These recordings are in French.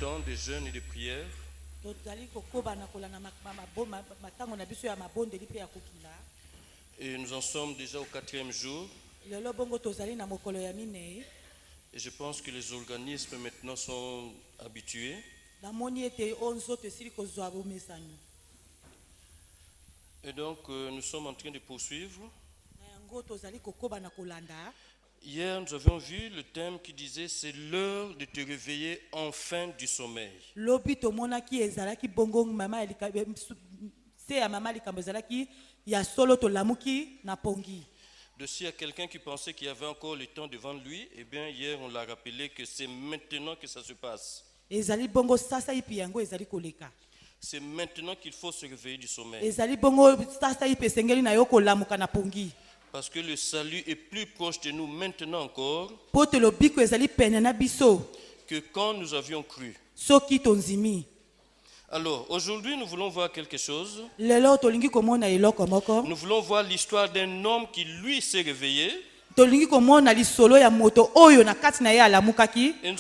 temps de jeûne et de prière. Et nous en sommes déjà au 4e jour. Et je pense que les organismes maintenant sont habitués. Et donc nous sommes en train de poursuivre. Hier nous avions vu le thème qui disait c'est l'heure de te réveiller enfin du sommeil. De s'il y a quelqu'un qui pensait qu'il y avait encore le temps devant lui, eh bien hier on l'a rappelé que c'est maintenant que ça se passe. C'est maintenant qu'il faut se réveiller du sommeil. Parce que le salut est plus proche de nous maintenant encore que quand nous avions cru. Alors, aujourd'hui, nous voulons voir quelque chose. Nous voulons voir l'histoire d'un homme qui, lui, s'est réveillé. Et nous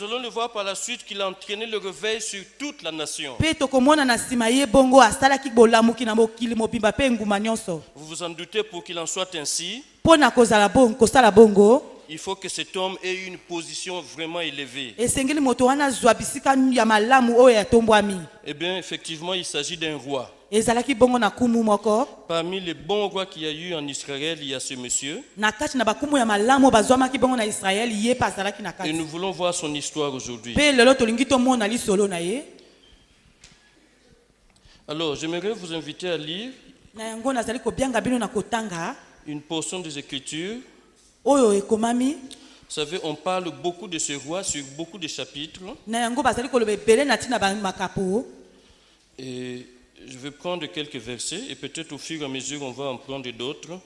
allons le voir par la suite qu'il a entraîné le réveil sur toute la nation. Vous vous en doutez, pour qu'il en soit ainsi, il faut que cet homme ait une position vraiment élevée. Eh bien, effectivement, il s'agit d'un roi. Parmi les bons rois qu'il y a eu en Israël, il y a ce monsieur. Et nous voulons voir son histoire aujourd'hui. Alors, j'aimerais vous inviter à lire une portion des Écritures. Vous savez, on parle beaucoup de ce roi sur beaucoup de chapitres. Et je vais prendre quelques versets et peut-être au fur et à mesure on va en prendre d'autres.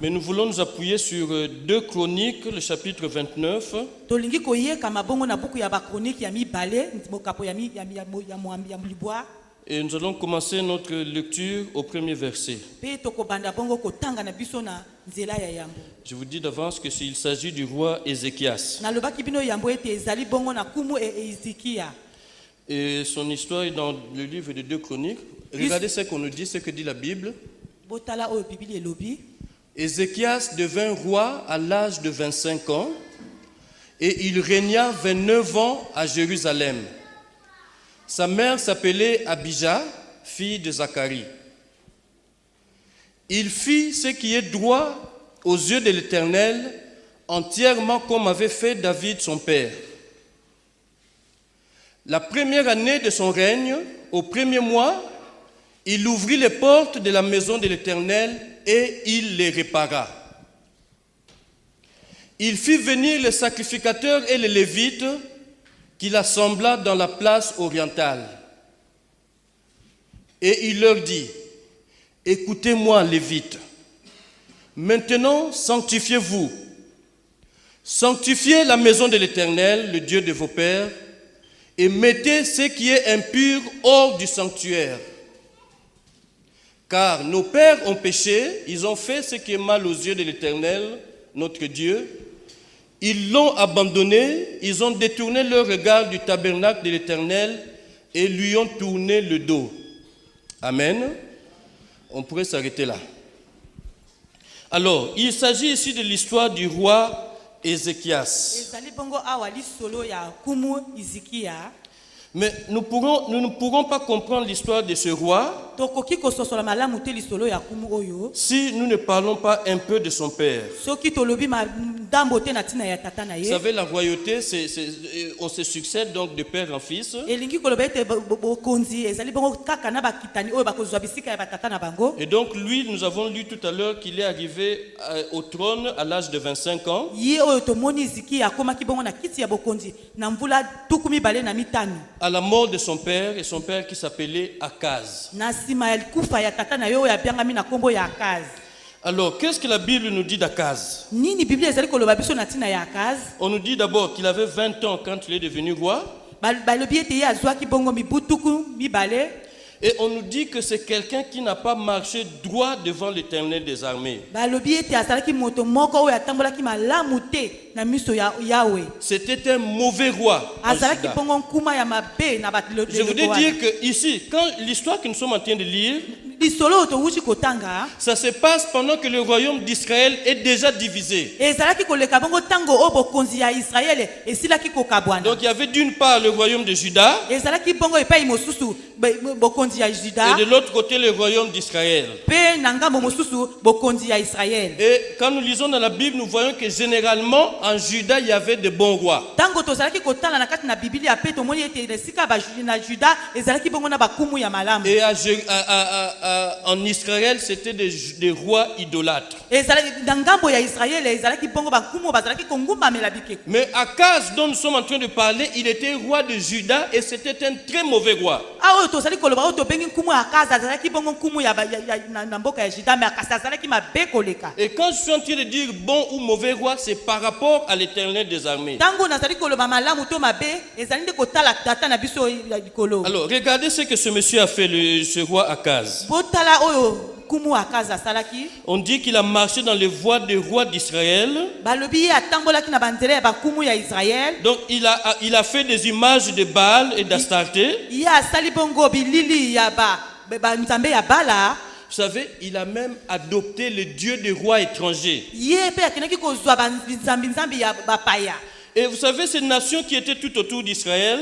Mais nous voulons nous appuyer sur 2 Chroniques, le chapitre 29. Et nous allons commencer notre lecture au premier verset. Je vous dis d'avance que s'il s'agit du roi Ézéchias. Et son histoire est dans le livre de 2 Chroniques. Regardez ce qu'on nous dit, ce que dit la Bible. Ézéchias devint roi à l'âge de 25 ans et il régna 29 ans à Jérusalem. Sa mère s'appelait Abijah, fille de Zacharie. Il fit ce qui est droit aux yeux de l'Éternel, entièrement comme avait fait David son père. La première année de son règne, au premier mois, il ouvrit les portes de la maison de l'Éternel et il les répara. Il fit venir les sacrificateurs et les Lévites qu'il assembla dans la place orientale. Et il leur dit, « Écoutez-moi, Lévites, maintenant sanctifiez-vous, sanctifiez la maison de l'Éternel, le Dieu de vos pères, et mettez ce qui est impur hors du sanctuaire. Car nos pères ont péché, ils ont fait ce qui est mal aux yeux de l'Éternel, notre Dieu. Ils l'ont abandonné, ils ont détourné leur regard du tabernacle de l'Éternel et lui ont tourné le dos. » Amen. On pourrait s'arrêter là. Alors, il s'agit ici de l'histoire du roi Ézéchias. Mais nous ne pourrons pas comprendre l'histoire de ce roi si nous ne parlons pas un peu de son père. Vous savez, la royauté, on se succède donc de père en fils. Et donc lui, nous avons lu tout à l'heure qu'il est arrivé au trône à l'âge de 25 ans. À la mort de son père, et son père qui s'appelait Akaz. Alors, qu'est-ce que la Bible nous dit d'Akaz? On nous dit d'abord qu'il avait 20 ans quand il est devenu roi. Et on nous dit que c'est quelqu'un qui n'a pas marché droit devant l'Éternel des armées. C'était un mauvais roi. Je voudrais dire que ici, quand l'histoire que nous sommes en train de lire, ça se passe pendant que le royaume d'Israël est déjà divisé. Donc il y avait d'une part le royaume de Juda et de l'autre côté le royaume d'Israël. Et quand nous lisons dans la Bible, nous voyons que généralement en Juda il y avait de bons rois. Et en Israël, c'était des rois idolâtres. Mais Akaz, dont nous sommes en train de parler, il était roi de Juda et c'était un très mauvais roi. Et quand je suis en train de dire bon ou mauvais roi, c'est par rapport à l'Éternel des armées. Alors, regardez ce que ce monsieur a fait, ce roi Akaz. On dit qu'il a marché dans les voies des rois d'Israël. Donc il a fait des images de Baal et d'Astarté. Vous savez, il a même adopté le dieu des rois étrangers. Et vous savez, ces nations qui étaient tout autour d'Israël,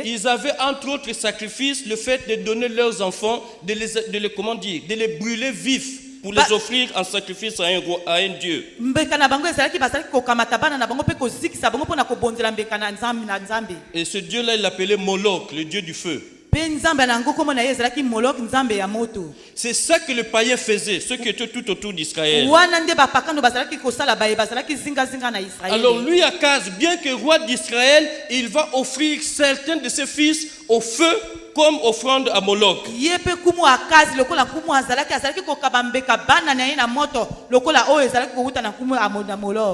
ils avaient entre autres sacrifices le fait de donner leurs enfants, de les brûler vifs pour les offrir en sacrifice à un dieu. Et ce dieu-là, il l'appelait Moloch, le dieu du feu. C'est ça que le païen faisait, ceux qui étaient tout autour d'Israël. Alors lui, Akaz, bien que roi d'Israël, il va offrir certains de ses fils au feu comme offrande à Moloch.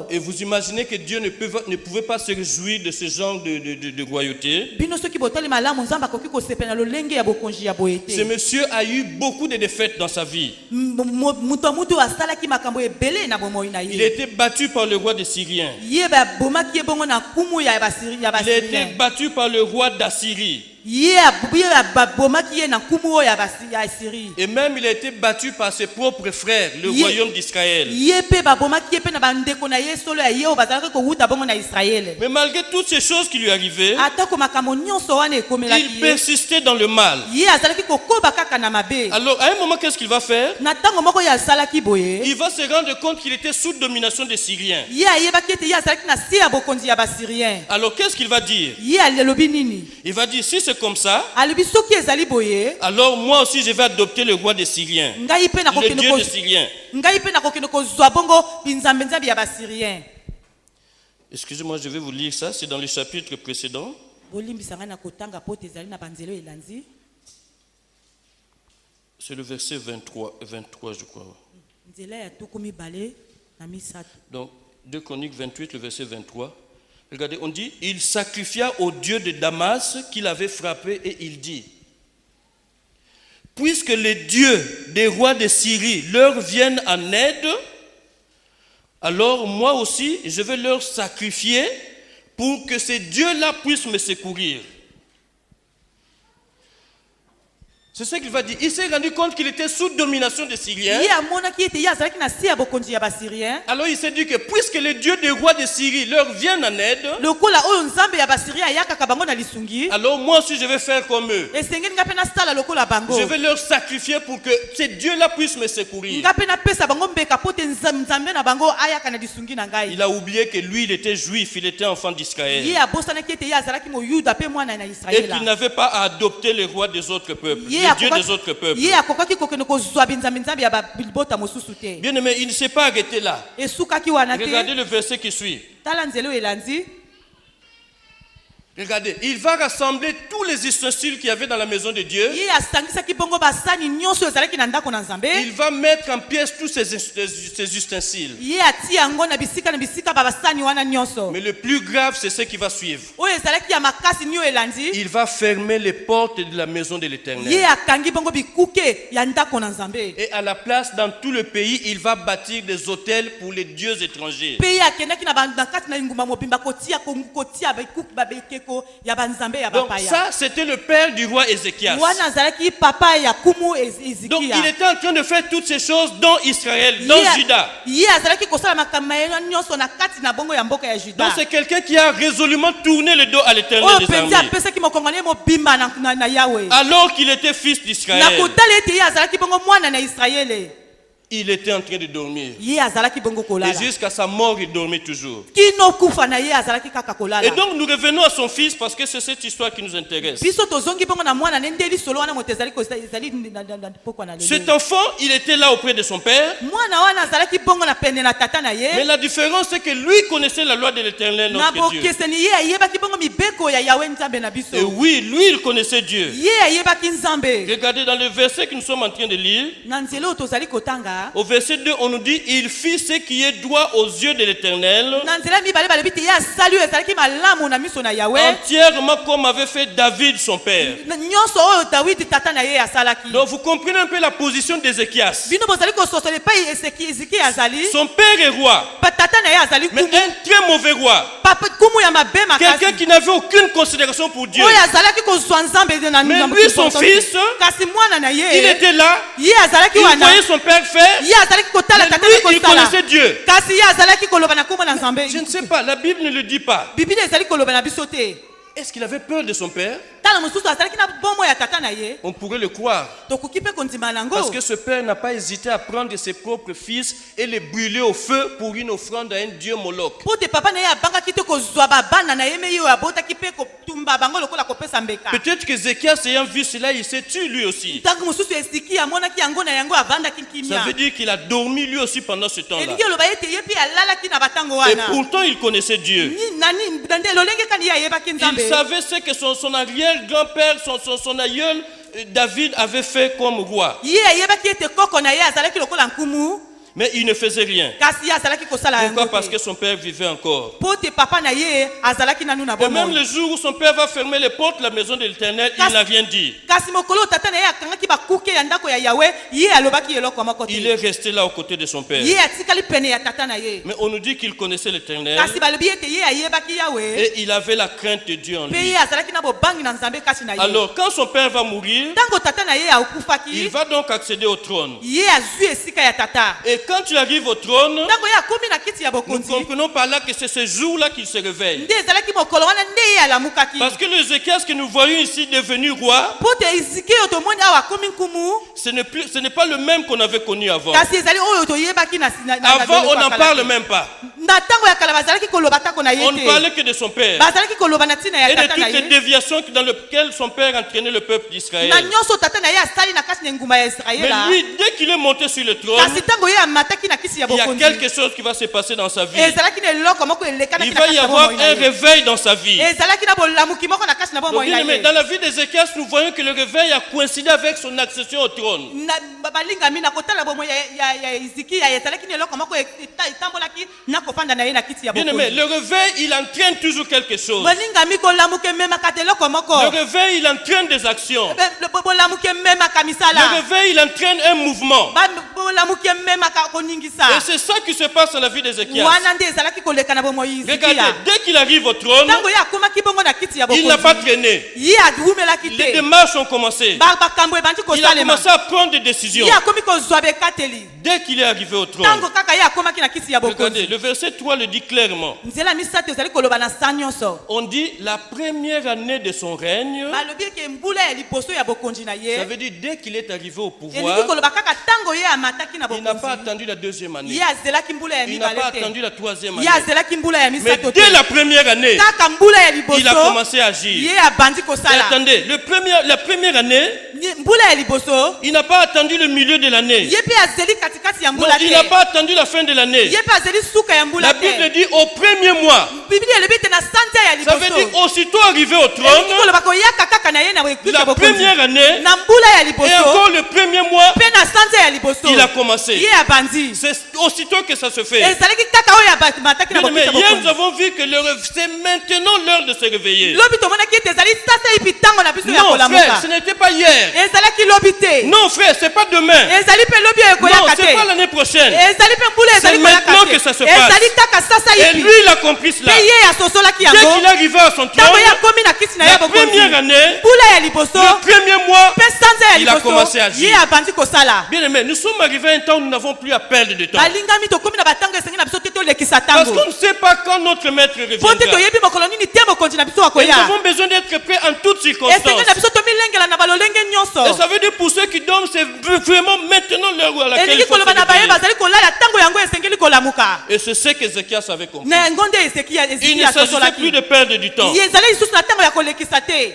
Et vous imaginez que Dieu ne pouvait pas se réjouir de ce genre de royauté. Ce monsieur a eu beaucoup de défaites dans sa vie. Il a été battu par le roi des Syriens. Il a été battu par le roi d'Assyrie. Et même il a été battu par ses propres frères, le royaume d'Israël. Mais malgré toutes ces choses qui lui arrivaient, il persistait dans le mal. Alors à un moment, qu'est-ce qu'il va faire? Il va se rendre compte qu'il était sous domination des Syriens. Alors qu'est-ce qu'il va dire? Il va dire, si c'est comme ça, alors moi aussi je vais adopter le roi des Syriens, le dieu des Syriens. Excusez-moi, je vais vous lire ça, c'est dans le chapitre précédent. C'est le verset 23 je crois. Donc 2 Chroniques 28, le verset 23. Regardez, on dit, il sacrifia au dieu de Damas qu'il avait frappé et il dit, puisque les dieux des rois de Syrie leur viennent en aide, alors moi aussi je vais leur sacrifier pour que ces dieux-là puissent me secourir. C'est ce qu'il va dire. Il s'est rendu compte qu'il était sous domination des Syriens. Alors il s'est dit que puisque les dieux des rois de Syrie leur viennent en aide, alors moi aussi je vais faire comme eux. Je vais leur sacrifier pour que ces dieux-là puissent me secourir. Il a oublié que lui il était juif, il était enfant d'Israël. Et qu'il n'avait pas à adopter les rois des autres peuples. Les dieux des autres peuples. Bien aimé, il ne s'est pas arrêté là. Regardez le verset qui suit. Regardez, il va rassembler tous les ustensiles qu'il y avait dans la maison de Dieu. Il va mettre en pièces tous ces ustensiles. Mais le plus grave, c'est ce qui va suivre. Il va fermer les portes de la maison de l'Éternel. Et à la place, dans tout le pays, il va bâtir des hôtels pour les dieux étrangers. Donc ça, c'était le père du roi Ézéchias. Donc il était en train de faire toutes ces choses dans Israël, dans Juda. Donc c'est quelqu'un qui a résolument tourné le dos à l'Éternel des armées. Alors qu'il était fils d'Israël. Il était en train de dormir. Et jusqu'à sa mort, il dormait toujours. Et donc nous revenons à son fils parce que c'est cette histoire qui nous intéresse. Cet enfant, il était là auprès de son père. Mais la différence, c'est que lui connaissait la loi de l'Éternel, notre Dieu. Et oui, lui, il connaissait Dieu. Regardez dans le verset que nous sommes en train de lire. Au verset 2, on nous dit, il fit ce qui est droit aux yeux de l'Éternel, entièrement comme avait fait David son père. Donc vous comprenez un peu la position d'Ézéchias. Son père est roi, mais un très mauvais roi. Quelqu'un qui n'avait aucune considération pour Dieu. Mais lui, son fils, il était là, il voyait son père faire. Mais lui, il connaissait Dieu. Je ne sais pas, la Bible ne le dit pas. Est-ce qu'il avait peur de son père? On pourrait le croire. Parce que ce père n'a pas hésité à prendre ses propres fils et les brûler au feu pour une offrande à un dieu Moloch. Peut-être que Ézéchias ayant vu cela, il s'est tué lui aussi. Ça veut dire qu'il a dormi lui aussi pendant ce temps-là. Et pourtant il connaissait Dieu. Il savait ce que son arrière-grand-père, son aïeul David avait fait comme roi. Mais il ne faisait rien. Pourquoi? Parce que son père vivait encore. Et même le jour où son père va fermer les portes de la maison de l'Éternel, il n'a rien dit. Il est resté là aux côtés de son père. Mais on nous dit qu'il connaissait l'Éternel. Et il avait la crainte de Dieu en lui. Alors quand son père va mourir, il va donc accéder au trône. Et quand il arrive au trône, nous comprenons par là que c'est ce jour-là qu'il se réveille. Parce que l'Ézéchias que nous voyons ici devenu roi, ce n'est pas le même qu'on avait connu avant. Avant, on n'en parle même pas. On ne parlait que de son père et de toutes les déviations dans lesquelles son père entraînait le peuple d'Israël. Mais lui, dès qu'il est monté sur le trône, il y a quelque chose qui va se passer dans sa vie. Il va y avoir un réveil dans sa vie. Donc, mais dans la vie d'Ézéchias, nous voyons que le réveil a coïncidé avec son accession au trône. Bien aimé, le réveil, il entraîne toujours quelque chose. Le réveil, il entraîne des actions. Le réveil, il entraîne un mouvement. Et c'est ça qui se passe dans la vie d'Ézéchias. Regardez, dès qu'il arrive au trône, il n'a pas traîné. Les démarches ont commencé. Il a commencé à prendre des décisions. Dès qu'il est arrivé au trône, regardez, le verset 3 le dit clairement. On dit la première année de son règne. Ça veut dire dès qu'il est arrivé au pouvoir, il n'a pas attendu attendu la deuxième année. Ye azelaki mbula ya Il n'a pas mibale te. attendu la troisième Ye année. azelaki mbula ya Mais misato te. dès la première année, Kaka mbula ya liboso. il a commencé à agir. Ye abandi Et kosala. attendez, la première année, Mbula ya liboso. il n'a pas attendu le milieu de l'année. Ye pe azeli katikati ya Non, mbula il te. n'a pas attendu la fin de l'année. Ye pe azeli suka ya mbula La te. Bible dit au premier mois. Biblia elebi te na sante ya Ça liboso. veut dire aussitôt arrivé au trône, Koloba ko yaka kaka na ye na wekika la bokonzi. première année, Na mbula ya et liboso. encore le premier mois, Pe na sante ya liboso. il a commencé. Ye abandi. C'est aussitôt que ça se fait. Ezalaki kaka oyo mataki na Mais bokika hier, nous bokonzi. avons vu que c'est maintenant l'heure de se réveiller. Lobi tomonaki ete ezali sasa ipi tango na biso ya Non, frère, kolamuka. ce n'était pas hier. Ezalaki lobi te. Non, frère, c'est pas demain. Ezali pe lobi oyo Non, ekoyaka c'est pas te. l'année prochaine. Ezali pe mbula ezali C'est koyaka maintenant te. que ça se passe. Ezali kaka sasa Et ipi. lui, il a compris cela. Pe ye asosolaki Dès yango. qu'il est arrivé à son Tango trône, ya komi na kiti na ye la bokonzi. première année, Mbula ya liboso. le premier mois, Pe sanza ya il a liboso. commencé à agir. Ye abandi kosala. bien aimé, nous sommes arrivés à un temps où nous n'avons plus à perdre de temps. Balingami tokomi na batango esengi na biso te tolekisa Parce tango. qu'on ne sait pas quand notre maître Po te reviendra. toyebi mokolo nini te mokonzi na biso Et nous akoya. avons besoin d'être prêts en toutes circonstances. Esengi na biso tomilengela na balolenge Et nyonso. ça veut dire pour ceux qui dorment, c'est vraiment maintenant l'heure à laquelle il Elingi faut se koloba na baye réveiller. bazali kolala tango yango esengeli kolamuka. Et c'est ce qu'Ézéchias avait compris. Na yango nde Ezekia Il ne s'agissait plus de perdre du temps. Ye ezali lisusu na tango ya kolekisa te.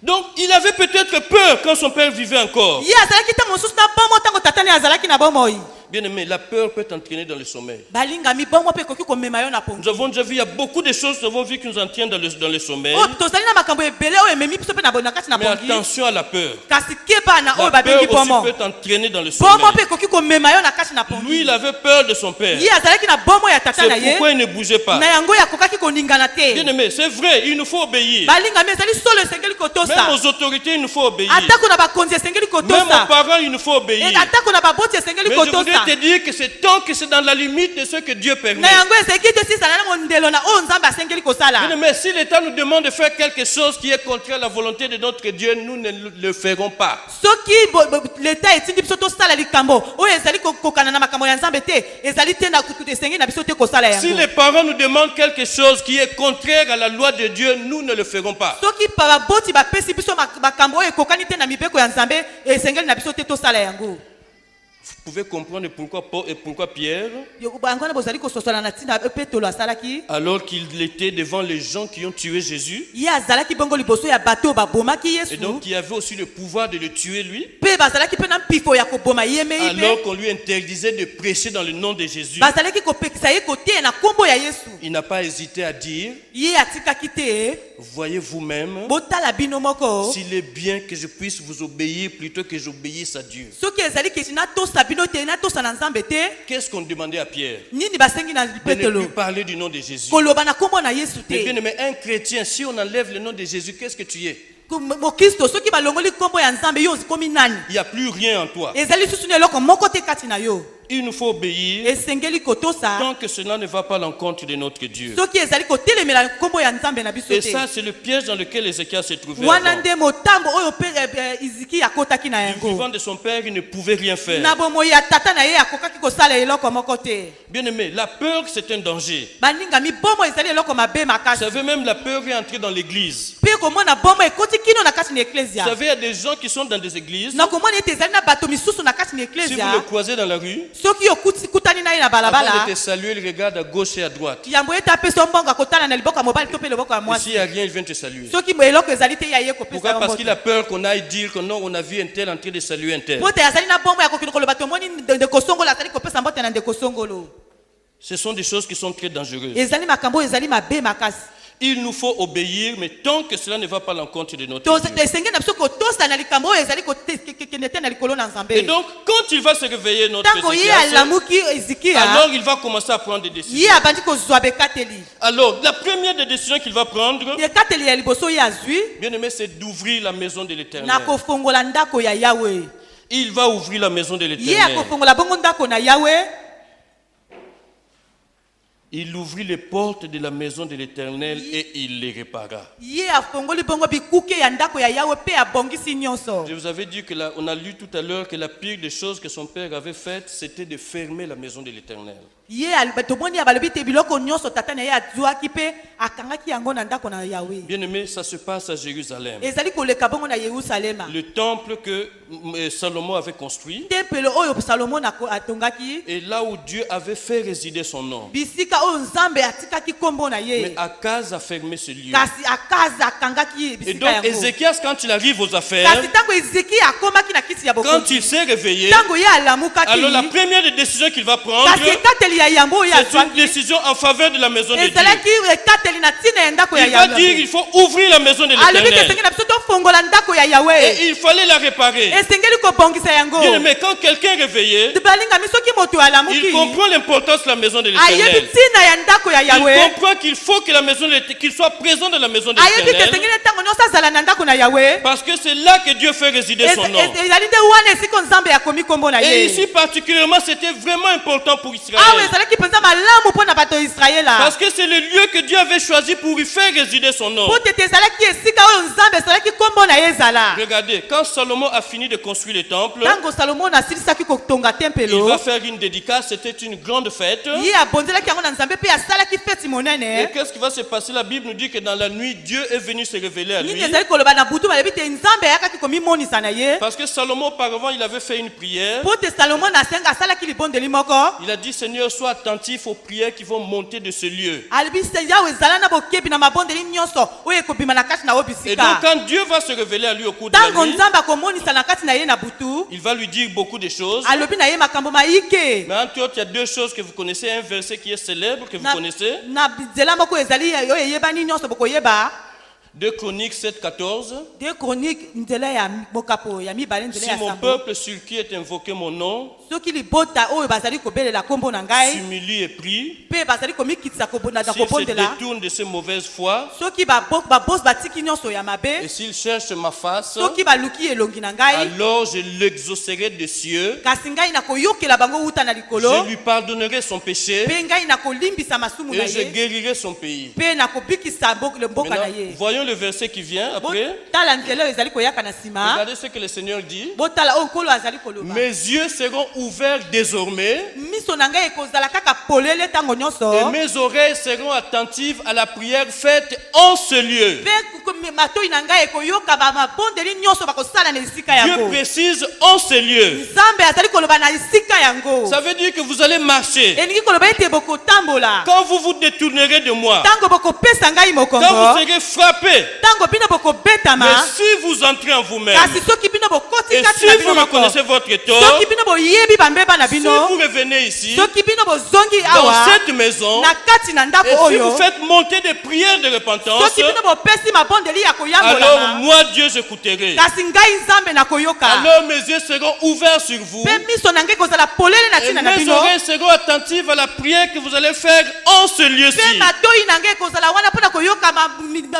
Donc, il avait peut-être peur quand son père vivait encore. Ye azalaki tango mosusu na bomo tango tatani azalaki na bomoi. Bien aimé, la peur peut t'entraîner dans le sommeil. Balingami bomo pe koki komema yo na pongi. Nous avons déjà vu, il y a beaucoup de choses, nous avons vu qui nous entraînent dans le sommeil. Oh, tozali na makambo ebele oyo ememi biso pe na bonakati na Mais pongi. attention à la peur. Kasi keba na oyo La peur babengi aussi bomo. peut t'entraîner dans le Bomo sommeil. pe koki komema yo na kati na pongi. Lui, il avait peur de son père. Ye azalaki na bomo ya tata na C'est ye. pourquoi il ne bougeait pas. Na yango ya kokaki koningana te. Bien aimé, c'est vrai, il nous faut obéir. Balingami ezali solo esengeli Même kotosa. aux autorités, il nous faut obéir. Atako na bakonzi esengeli Même aux kotosa. parents, il nous faut obéir. Atako na baboti esengeli Mais je voudrais kotosa. te dire que c'est tant que c'est dans la limite de ce que Dieu permet. Na yango esengeli te sisa na mondelo na oyo nzambe asengeli Bien kosala. aimé, si l'État nous demande de faire quelque chose qui est contraire à la volonté de notre Dieu, nous ne le ferons pas. Soki leta etindi biso tosala likambo oyo ezali kokana na makambo ya nzambe te ezali te na kutu esengeli na biso te kosala Si yango. les parents nous demandent quelque chose qui est contraire à la loi de Dieu, nous ne le ferons pas. Soki baboti bapesi biso makambo oyo ekokani te na mibeko ya nzambe esengeli na biso te tosala yango. Vous pouvez comprendre pourquoi Paul et pourquoi Pierre, Bango na bozali kososola na tina Petelo asalaki. alors qu'il était devant les gens qui ont tué Jésus, Ye azalaki bongo liboso ya bato babomaki et Yesu. donc qui avait aussi le pouvoir de le tuer lui, Pe bazalaki pe na mpifo ya koboma ye mei alors pe. qu'on lui interdisait de prêcher dans le nom de Jésus, Bazalaki kopekisa ye kote na kombo ya Yesu. il n'a pas hésité à dire, Ye atikaki te. voyez vous-même, Botala bino moko. s'il est bien que je puisse vous obéir plutôt que j'obéisse à Dieu. Soki ezali kesi na tosa bino te na tosa na nzambe te. Qu'est-ce qu'on demandait à Pierre? Nini basengi na De ne Petelo. plus parler du nom de Jésus. Koloba na kombo na Yesu Mais bien te. aimé, un chrétien, si on enlève le nom de Jésus, qu'est-ce que tu es? Mokristo soki balongoli kombo ya nzambe yo komi nani? Il n'y a plus rien en toi. Ezali susu na eloko moko te kati na yo. Il nous faut obéir Esengeli kotosa. tant que cela ne va pas à l'encontre de notre Dieu. Soki ezali kotelemela kombo ya nzambe na biso Et te. ça, c'est le piège dans lequel Ézéchias s'est trouvé. Wana avant. nde motambo oyo pe Iziki akotaki na Du yango. vivant de son père, il ne pouvait rien faire. Na bomoi ya tata na ye akokaki kosala eloko moko te. Bien aimé, la peur, c'est un danger. Baningami bomo ezali eloko mabe Vous makasi. savez, même la peur est entrée dans l'église. Pe komona bomo ekoti kino na kati na Vous eklesia. savez, il y a des gens qui sont dans des églises. Na komona ete ezali na bato misusu na kati na Si vous eklesia. le croisez dans la rue, Soki okutani na ye na avant balabala. de te saluer, il regarde à gauche et à droite. Yambo ete apesa mbongo akotala na liboko ya mobali to pe liboko ya Et mwasi. s'il n'y a rien, il vient te saluer. Soki eloko ezali te ya ye kopesa Pourquoi? yo Parce mbote. qu'il a peur qu'on aille dire que non, on a vu un tel en train de saluer un tel. Mbote azali na bombo ya kokende koloba tomoni ndeko songolo azali kopesa mbote na ndeko songolo. Ce sont des choses qui sont très dangereuses. Ezali makambo ezali mabe makasi. Il nous faut obéir, mais tant que cela ne va pas à l'encontre de notre To Dieu. esengeli na biso kotosa na likambo oyo ezali kokende te na likolo na nzambe. Et donc, quand il va se réveiller, notre Tango ye Ézéchias, alamuki Ezekia. alors il va commencer à prendre des Ye décisions. abandi kozwa bekateli. Alors, la première des décisions qu'il va prendre, Bekateli ya liboso ye azwi. bien aimé, c'est d'ouvrir la maison de l'Éternel. Na kofongola ndako ya Yahweh. Il va ouvrir la maison de Ye l'Éternel. akofongola bongo ndako na Yahweh. Il ouvrit les portes de la maison de l'Éternel et il les répara. Ye afongoli bongo bikuke ya ndako ya Yahweh pe abongisi nyonso. Je vous avais dit que on a lu tout à l'heure que la pire des choses que son père avait faites, c'était de fermer la maison de l'Éternel. ye tomoni ya balobi te biloko nyonso tata na ye azwaki mpe akangaki yango na ndako na Yawe. Bien-aimé, ça se passe à Jérusalem. Ezali koleka bongo na Yerusalema. Le temple que Salomon avait construit, Tempelo oyo Salomon atongaki. et là où Dieu avait fait résider son nom. Bisika oyo Nzambe atikaki kombo na ye. Mais Akaz a fermé ce lieu. Kasi akaza akangaki Et bisika donc yango. Ézéchias, quand il arrive aux affaires, Kasi tango Ezeki akomaki na kiti ya quand bokonzi. il s'est réveillé, Tango ye alamukaki. alors la première des décisions qu'il va prendre, Kasi ekateli ya yambo oyo c'est une azwaki. décision en faveur de la maison de Dieu. Ezalaki ekateli na ntina ya ndako ya Il va Yawe. dire il faut ouvrir la maison de Alobi ke l'Éternel. esengi na biso tofongola ndako ya Yawe. Et il fallait la réparer. Esengeli kobongisa yango. Bien, mais quand quelqu'un est réveillé, Balingami soki moto alamuki. il comprend l'importance de la maison de Ayebi l'Éternel. ntina ya ndako ya Il Yawe. comprend qu'il faut que la maison de l'Éternel, qu'il soit présent dans la maison de Ayebi ke l'Éternel. esengeli ntango nyonso azala na ndako na Yawe. Parce que c'est là que Dieu fait résider son nom. ezali nde wana esika Nzambe akomi kombo na Et ye. ici particulièrement, c'était vraiment important pour Awa Israël. ezalaki mpenza malamu mpo na bato ya Israela. Parce que c'est le lieu que Dieu avait choisi pour y faire résider son nom. Po tete ezalaki esika oyo Nzambe ezalaki kombo na ye ezala. Regardez, quand Salomon a fini de construire le temple, Tango Salomon asilisaki kotonga il tempelo. va faire une dédicace. C'était une grande fête. Ye abonzelaki yango na Nzambe pe asalaki feti Et monene. qu'est-ce qui va se passer? La Bible nous dit que dans la nuit, Dieu est venu se révéler à lui. Nini ezali koloba na butu balebi te Nzambe ayakaki komimonisa na ye. Parce que Salomon, auparavant, il avait fait une prière. Po te Salomon asenga asalaki libondeli moko. Il a dit, Seigneur, sois attentif aux prières qui vont monter de ce lieu. Alobi se Yawe ezala na bokebi na mabondeli nyonso oyo ekobima na kati na Et donc, obisika. quand Dieu va se révéler à lui au cours de la Tango nuit, Nzambe akomonisa na kati na ye na butu. il va lui dire beaucoup de choses. Alobi na ye makambo maike. Mais entre autres, il y a deux choses que vous connaissez. Un verset qui est célèbre, que vous connaissez. Na nzela moko ezali oyo eyebani nyonso bokoyeba. 2 Chroniques 7, 14. Deux chroniques nzela ya bokapo ya mibale nzela Si ya mon sambo. peuple sur qui est invoqué mon nom Soki libota oyo bazali kobelela kombo na ngai. s'humilie et prie, Pe bazali komikitisa kobonda na s'il se kobondela. détourne de ses mauvaises fois, Soki babos batiki nyonso ya et mabe. s'il cherche ma face, Soki baluki elongi na ngai. alors je l'exaucerai des cieux, Kasi ngai nakoyokela bango uta na je likolo. lui pardonnerai son péché Pe ngai nakolimbisa masumu na et je ye. guérirai son pays. Pe nakobikisa mboka na Maintenant, ye. voyons le verset qui vient après. Tala nzela oyo ezali koyaka na nsima. Regardez ce que le Seigneur dit. Botala oyo nkolo azali koloba. Mes yeux seront ouverts désormais Miso na ngai ekozala kaka polele ntango et nyonso. mes oreilles seront attentives à la prière faite en ce lieu. Pe matoi na ngai ekoyoka mabondeli nyonso bakosala na esika Dieu yango. précise en ce lieu. Nzambe azali koloba na esika yango. Ça veut dire que vous allez marcher. Elingi koloba ete bokotambola. Quand vous vous détournerez de moi, Tango bokopesa ngai quand mokongo. vous serez frappé, Tango bino mais bokobetama. si vous entrez en vous-même, Kasi soki bino bokoti et kati si na vous bino moko. reconnaissez votre tort, Soki bino boyebi bambeba na si bino. vous revenez ici, Soki bino bozongi dans awa. cette maison, Na kati na ndako et si oyo. vous faites monter des prières de repentance, Soki bino bopesi mabondeli ya alors koyambola. moi, Dieu, j'écouterai. Kasi ngai Nzambe nakoyoka. Alors mes yeux seront ouverts sur vous Pe miso na ngai kozala polele na et tina na mes bino. oreilles seront attentives à la prière que vous allez faire en ce Pe lieu-ci. matoi na ngai kozala wana mpona koyoka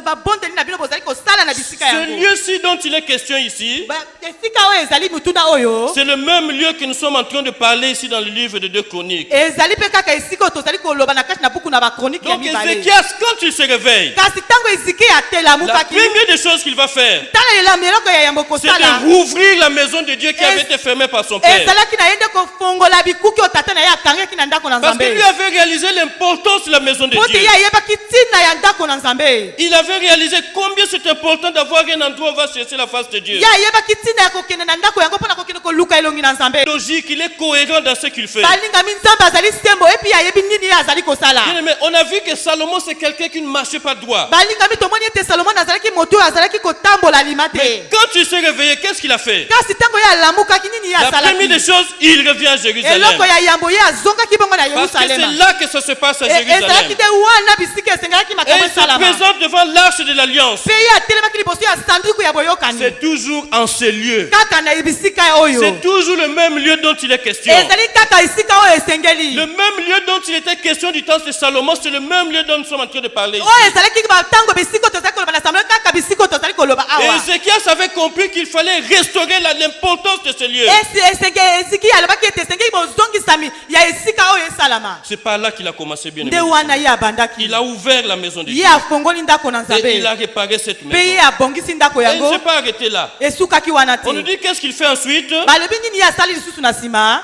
mabondeli na bino bozali kosala na bisika Ce yango. lieu-ci dont il est question ici, Esika oyo ezali mutuna oyo. c'est le même lieu que nous sommes en train de parler ici dans le livre de 2 Chroniques. Ezali pe kaka esika oyo tozali koloba na kati na buku na bakronike ya Donc mibale. Ézéchias, quand il se réveille, Kasi tango eziki la atelamukaki. première des choses qu'il va faire, Tala eloko ya yambo c'est kosala. de rouvrir la maison de Dieu qui avait été fermée par son père. Ezalaki na ye nde kofongola bikuki oyo tata na ye akangaki na ndako na Parce Nzambe. qu'il lui avait réalisé l'importance de la maison de Po te Dieu. ye ayebaki ntina ya ndako na Nzambe. Il avait réalisé combien c'est important d'avoir un endroit où on va chercher la face de Dieu. Ye ayebaki ntina ya kokende na ndako yango mpona kokende koluka elongi na Nzambe. Logique, il est cohérent dans ce qu'il fait. Balingami Nzambe azali sembo epi ayebi nini ye azali kosala. Bien aimé, on a vu que Salomon c'est quelqu'un qui ne marchait pas droit. Balingami tomoni ete Salomon azalaki moto oyo azalaki kotambola alima Mais te. quand il s'est réveillé, qu'est-ce qu'il a fait? Kasi ntango ye alamukaki nini ye La première des asalaki. choses, il revient à Jérusalem. Eloko ya yambo ye azongaki bongo na Parce que c'est Yerusalema. là que ça se passe à Ezalaki Jérusalem. te wana bisika esengelaki Et makambo il se esalama. présente devant l'arche de l'alliance. Pe ye atelemaki liboso ya sanduku ya boyokani. C'est toujours en ces lieux. Kaka na bisika oyo. C'est toujours le même lieu dont il est question. Ezali kaka esika oyo esengeli. Le même lieu dont il était question du temps de Salomon, c'est le même lieu dont nous sommes en train de parler. Oyo ezalaki batango bisika tozali koloba na samelo kaka bisika tozali koloba Et awa. Ézéchias avait compris qu'il fallait restaurer l'importance de ce lieu. Esiki alobaki ete esengeli bozongisami ya esika oyo esalama. C'est par là qu'il a commencé, bien Nde aimé. wana ye abandaki. Il a ouvert la maison de Dieu. Ye afongoli ndako na Et il Nzambe. a réparé cette Pe ye maison. abongisi ndako Et il ne yango. s'est pas arrêté là. Esukaki wana te. On nous dit qu'est-ce qu'il fait ensuite. Balobi nini ye asali lisusu na nsima.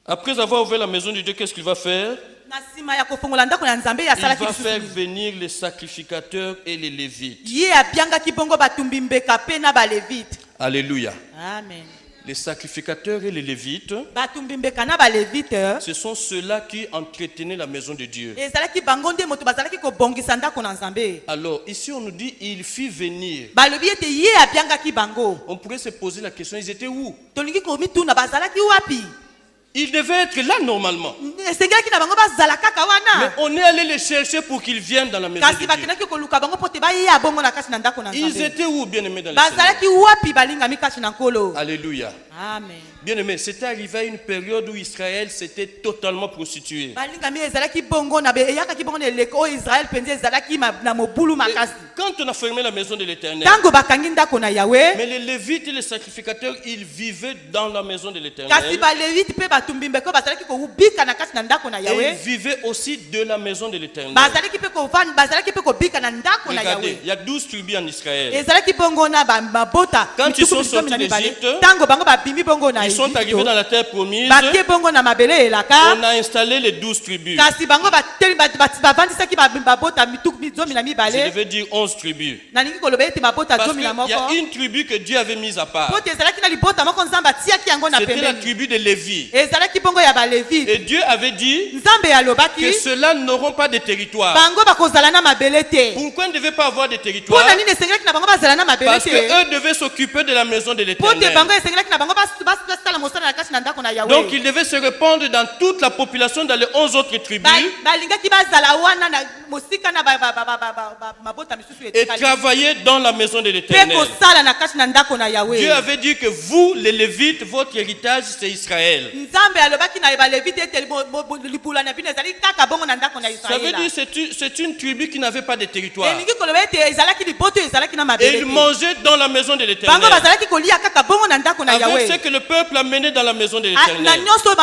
Après avoir ouvert la maison de Dieu, qu'est-ce qu'il va faire? na nsima ya kofongola ndako ya nzambe Il asalaki va lisusu faire nini? venir les sacrificateurs et les lévites. Ye abiangaki bongo batumbi mbeka mpe na balevite. Alléluia. Amen. Les sacrificateurs et les lévites, Batumbi mbeka na balevite ce sont ceux-là qui entretenaient la maison de Dieu. ezalaki bango nde moto bazalaki kobongisa ndako na nzambe. Alors, ici on nous dit, il fit venir. Balobi ete ye abiangaki bango. On pourrait se poser la question, ils étaient où? Tolingi komituna bazalaki wapi? Ils devaient être là normalement. Esengelaki na bango bazala kaka Mais wana. on est allé les chercher pour qu'ils viennent dans la maison de Kasi Dieu. bakendaki koluka bango pote baya bongo na kati na ndako na Ils nzambe. étaient où, bien-aimés dans le Seigneur? Bazalaki wapi balingami kati na nkolo? Alléluia. Amen. Bien-aimés, c'était arrivé à une période où Israël s'était totalement prostitué. Balingami ezalaki bongo na be eyakaki bongo na eleko oyo Israël penze ezalaki na mobulu Et makasi. quand on a fermé la maison de l'Éternel, Tango bakangi ndako na Yahweh, mais les Lévites et les sacrificateurs, ils vivaient dans la maison de kasi l'Éternel. balevite pe batumbi mbeko bazalaki kobika na kati na ndako na Et ils Yahweh. vivaient aussi de la maison de l'Éternel. Bazalaki pe kovanda bazalaki pe kobika na ndako na Regardez, Yahweh. il y a 12 tribus en Israël. Ezalaki bongo na mabota. Quand ils sont mituku sortis na mibale. d'Égypte, Tango bango babimi bongo na Ils sont arrivés dans la terre promise. batie bongo na mabele elaka. On a installé les 12 tribus. Kasi bango bateli bavandisaki babota mituku zomi na Je mibale. devais dire 11 tribus. Nalingi koloba ete babota Parce zomi qu'il na y a moko. une tribu que Dieu avait mise à part. Pote ezalaki na libota moko nzambe atiaki yango na C'était la pembeni. tribu de Lévi. Ezalaki bongo ya balevite. Et Dieu avait dit Nzambe alobaki que ceux-là n'auront pas de territoire. bango bakozala na mabele te. Pourquoi ils ne devaient pas avoir de territoire? Mpona nini esengelaki na bango bazala na mabele Parce te? qu'eux devaient s'occuper de la maison de Pote l'Éternel. bango esengelaki na bango basala mosala na kati na ndako na Yahweh. Donc ils devaient se répandre dans toute la population dans les 11 autres tribus balingaki bazala wana na mosika na mabota misusu et etikali. travailler dans la maison de Pe l'Éternel. kosala na kati na ndako na Yahweh. Dieu avait dit que vous, les Lévites, votre héritage, c'est Israël. Nzambe alobaki na balevite ete libula na bino ezali kaka bongo na ndako na Ça veut Israela. dire c'est une tribu qui n'avait pas de territoire. Elingi koloba ete ezalaki liboto ezalaki na Et mabele ils te. mangeaient dans la maison de Bango l'Éternel. bazalaki kolia kaka bongo na ndako na Avec ce Yahweh. que le peuple a mené dans la maison de Na l'Éternel. nyonso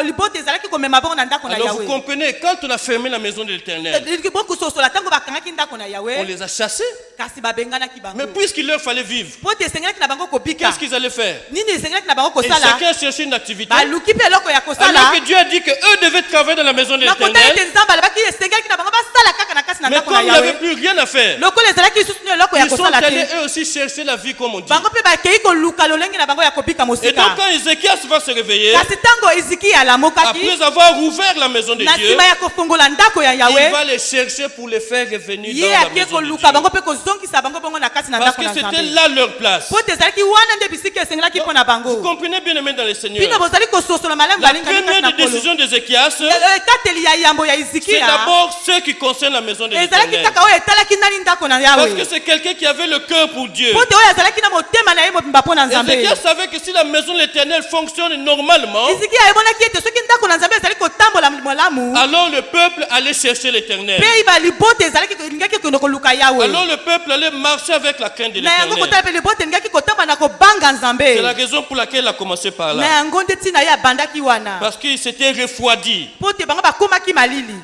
liboto ezalaki komema bongo na ndako na Alors vous Yahweh. comprenez, quand on a fermé la maison de l'Éternel, Elingi bokusosola tango bakangaki ndako na on Yahweh. les a chassés. Kasi babenganaki bango. Mais puisqu'il leur fallait vivre, Pote esengelaki na bango kobika. qu'est-ce qu'ils allaient faire? Nini esengelaki na bango Et kosala? chacun cherchait une activité. Baluki pe eloko ya Alors kosala. que Dieu a dit qu'eux devaient travailler dans la maison de Nakota l'Éternel. ete nzambe alobaki esengelaki na bango basala kaka na kasi na Mais ndako na comme ils n'avaient Yahweh. plus rien à faire, Lokola ezalaki lisusu nde eloko ya ils sont kosala allés te. eux aussi chercher la vie comme on dit. Bango pe bakei koluka lolenge na bango ya kobika Et donc mosika. quand Ézéchias va se réveiller, Kasi tango eziki alamokaki après avoir ouvert la maison de na Dieu, nsima ya kofongola ndako ya il Yahweh, va les chercher pour les faire revenir ye dans la ake maison de koluka bango Dieu. pe kozongisa bango bongo na kati na Parce ndako que na c'était Nzambe. là leur place. Po te ezalaki wana nde bisika esengelaki mpo na Vous bango. comprenez bien aimé dans le Bino Seigneur. bozali kososola malamu La balingani kati na première des kolo. décisions d'Ézéchias, Ekateli ya yambo ya c'est Ezekia d'abord ce qui concerne la maison de ezalaki l'Éternel. kaka oyo etalaki nani ndako na Parce que Yahweh. c'est quelqu'un qui avait le cœur pour Dieu. Po te oyo azalaki na motema na ye mobimba mpo na Nzambe. Ézéchias savait que si la maison de l'Éternel fonctionne normalement, Ezekia ayemonaki ete soki ndako na Nzambe ezali kotambola malamu, alors le peuple allait chercher l'Éternel. mpe iba libote ezalaki elingaki kokende koluka Yahweh. Alors le peuple allait marcher avec la crainte de Na yango l'Éternel. kotala mpe libote elingaki kotambola na kobanga Nzambe. C'est la raison pour laquelle il a commencé par Na là. yango nde ntina ye abandaki wana. Parce qu'il s'était refroidi. Po te bango bakomaki malili.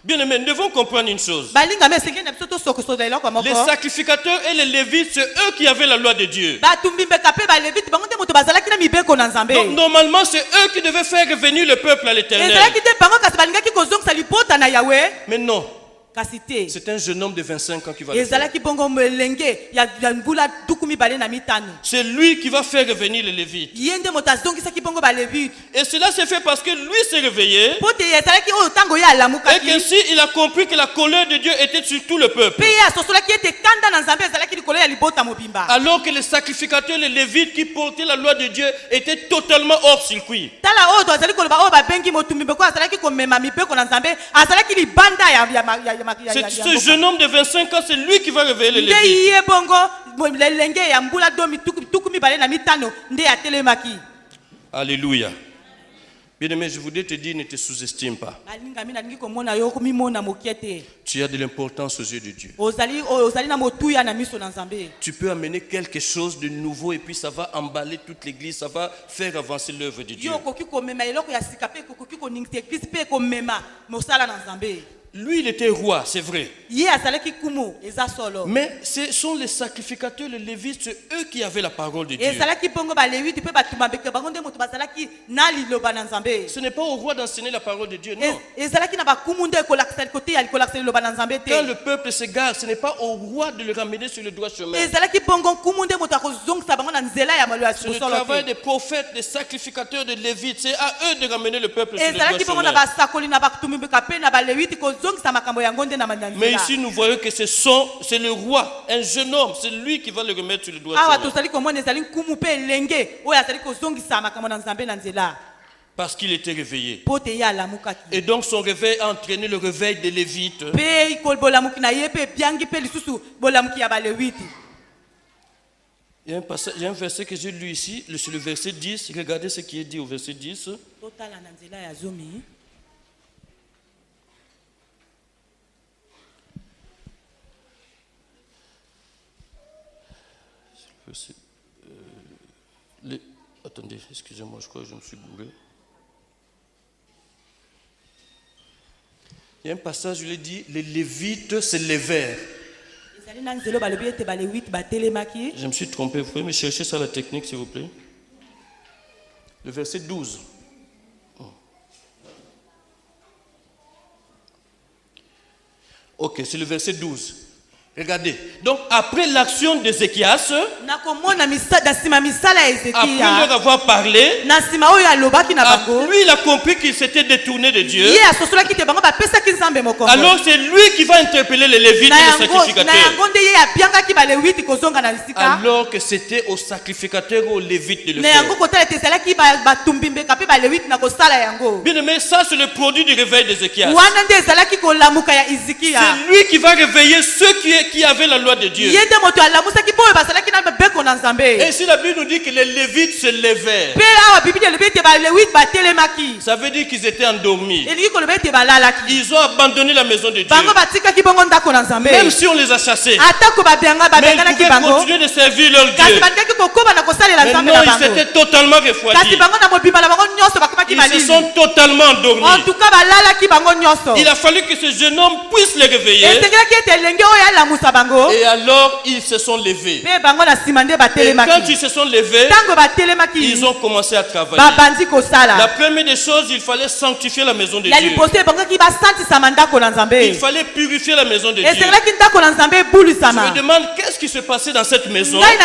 Bien aimé, nous devons comprendre une chose. Balingami esengeli na biso tosokosola eloko moko. Les sacrificateurs et les Lévites, c'est eux qui avaient la loi de Dieu. Batumbi mbeka mpe balevite bango nde moto bazalaki na mibeko na Nzambe. Donc normalement, c'est eux qui devaient faire revenir le peuple à l'Éternel. ezalaki te bango kasi balingaki kozongisa libota na Yahweh. Mais non, Kasi te c'est un jeune homme de 25 ans qui va le faire. ezalaki bongo melenge ya ngula tuku mibale na mitano. C'est lui qui va faire revenir les Lévites. Ye nde moto azongisaki bongo balevite. Et cela s'est fait parce que lui s'est réveillé Po te ezalaki oyo ntango ye et alamukaki. qu'ainsi il a compris que la colère de Dieu était sur tout le peuple. Mpe ye asosolaki ete kanda na Nzambe ezalaki likolo ya libota mobimba. Alors que les sacrificateurs, les Lévites qui portaient la loi de Dieu étaient totalement hors circuit. Tala oyo tozali koloba oyo babengi motumbi mbeko azalaki komema mibeko na Nzambe azalaki libanda Ce jeune homme de 25 ans, c'est lui qui va réveiller les nde Lévites. ye bongo lelenge ya mbula domi tuku mibale na mitano nde atelemaki. Alléluia. Bien-aimé, je voudrais te dire, ne te sous-estime pas. balingami nalingi komona yo komimona mokie te. Tu as de l'importance aux yeux de Dieu. ozali na motuya na miso na Nzambe. Tu peux amener quelque chose de nouveau et puis ça va emballer toute l'église, ça va faire avancer l'œuvre de Dieu. yo okoki komema eloko ya sika mpe okoki koningisa eglise mpe komema mosala na Nzambe. Lui, il était roi, c'est vrai. Ye azalaki kumu eza solo. Mais ce sont les sacrificateurs, les lévites, c'est eux qui avaient la parole de Dieu. Ezalaki bongo ba lewiti pe batumbambeke bango nde moto bazalaki na liloba na Nzambe. Ce n'est pas au roi d'enseigner la parole de Dieu, non. Ezalaki na bakumu nde kolakisa côté ya kolakisa liloba na Nzambe te. Quand le peuple s'égare, ce n'est pas au roi de le ramener sur le droit chemin. Ezalaki bongo kumu nde moto akozongisa bango na nzela ya malo ya C'est le solo. travail des prophètes, des sacrificateurs, des lévites. C'est à eux de ramener le peuple sur le Ezalaki bongo na droit basakoli na batumbambeka pe na ba lewiti kozongisa makambo yango nde na chemin. Mais manzela. ici, nous voyons que c'est le roi, un jeune homme, c'est lui qui va le remettre sur le droit Awa chemin. tozali komona ezali kumu pe lenge oyo azali kozongisa makambo na Nzambe na nzela. Parce qu'il était réveillé. Po te ya alamukaki. Et donc son réveil a entraîné le réveil des lévites. Pe ikobolamuki na ye pe biangi pe lisusu bolamuki ya ba lewiti. Il y a un verset que j'ai lu ici, c'est le verset 10. Regardez ce qui est dit au verset 10. Totala na nzela ya zomi. Attendez, excusez-moi, je crois que je me suis bourré. Il y a un passage où il est dit, les lévites se levèrent. Je me suis trompé, vous pouvez me chercher ça la technique s'il vous plaît. Le verset 12. Ok, c'est le verset 12. Regardez. Donc, après l'action d'Ézéchias, après leur avoir parlé, lui, il a compris qu'il s'était détourné de Dieu. Alors, c'est lui qui va interpeller les lévites et les sacrificateurs. Alors que c'était aux sacrificateurs et aux lévites de le faire. Bien aimé, ça, c'est le produit du réveil d'Ézéchias. C'est lui qui va réveiller ceux qui avaient la loi de Dieu. Et si la Bible nous dit que les lévites se levèrent, ça veut dire qu'ils étaient endormis. Ils ont abandonné la maison de Dieu. Même si on les a chassés, mais ils pouvaient continuer de servir leur Dieu. Mais non, ils s'étaient totalement refroidis. Ils se sont totalement endormis. Il a fallu que ce jeune homme puisse les réveiller. Et alors ils se sont levés. Et quand ils se sont levés, ils ont commencé à travailler. La première des choses, il fallait sanctifier la maison de Dieu. Il fallait purifier la maison de Dieu. Je me demande qu'est-ce qui se passait dans cette maison. Qu'ils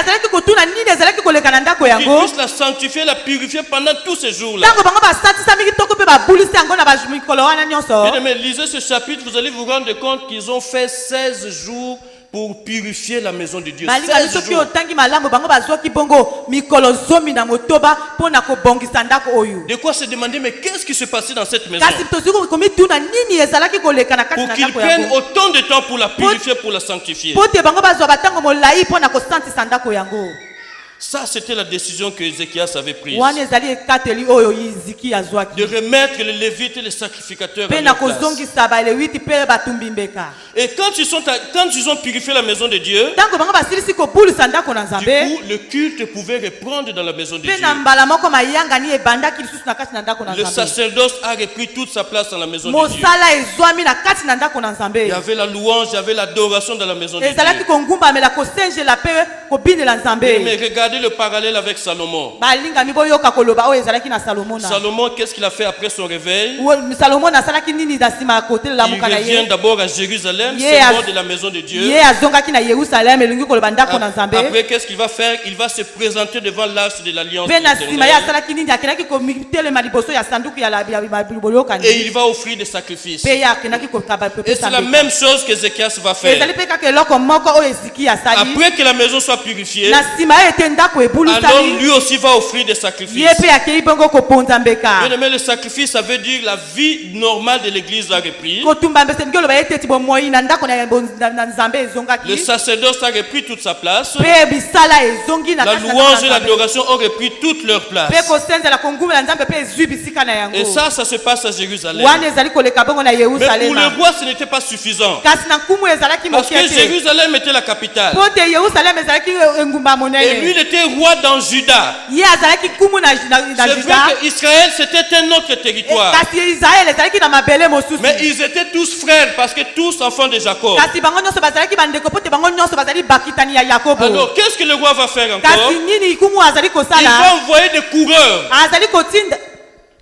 puissent la sanctifier, la purifier pendant tous ces jours-là. Bien aimé, lisez ce chapitre, vous allez vous rendre compte qu'ils ont fait 16 jours pour purifier la maison de Dieu. 16 jours. De quoi se demander, mais qu'est-ce qui se passait dans cette maison? Pour qu'ils prennent autant de temps pour la purifier, pour la sanctifier. Ça, c'était la décision que Ézéchias avait prise. De remettre les lévites et les sacrificateurs à leur place. Et quand ils ont purifié la maison de Dieu, du coup, le culte pouvait reprendre dans la maison de Dieu. Le sacerdoce a repris toute sa place dans la maison de Dieu. Il y avait la louange, il y avait l'adoration dans la maison de Dieu. Mais regardez le parallèle avec Salomon. Salomon, qu'est-ce qu'il a fait après son réveil? Il revient d'abord à Jérusalem, symbole de la maison de Dieu. Après, qu'est-ce qu'il va faire? Il va se présenter devant l'arche de l'alliance. Et il va offrir des sacrifices. Et c'est la même chose qu'Ézéchias va faire. Après que la maison soit purifiée, alors lui aussi va offrir des sacrifices. Bien aimé, le sacrifice, ça veut dire la vie normale de l'église a repris. Le sacerdoce a repris toute sa place. La louange et l'adoration ont repris toute leur place. Et ça se passe à Jérusalem. Mais pour le roi, ce n'était pas suffisant. Parce que Jérusalem était la capitale. Et lui, il était roi dans Juda. Ye azalaki kumu na C'est Juda. vrai qu'Israël, c'était un autre territoire. Kasi Israël ezalaki na mabele mosusu. Mais ils étaient tous frères parce que tous enfants de Jacob. Kasi bango nyonso bazalaki bandeko po te bango nyonso bazali bakitani ya Yakobo. Alors, qu'est-ce que le roi va faire encore? Kasi nini kumu azali Il kosala? va envoyer des coureurs. Azali kotinda.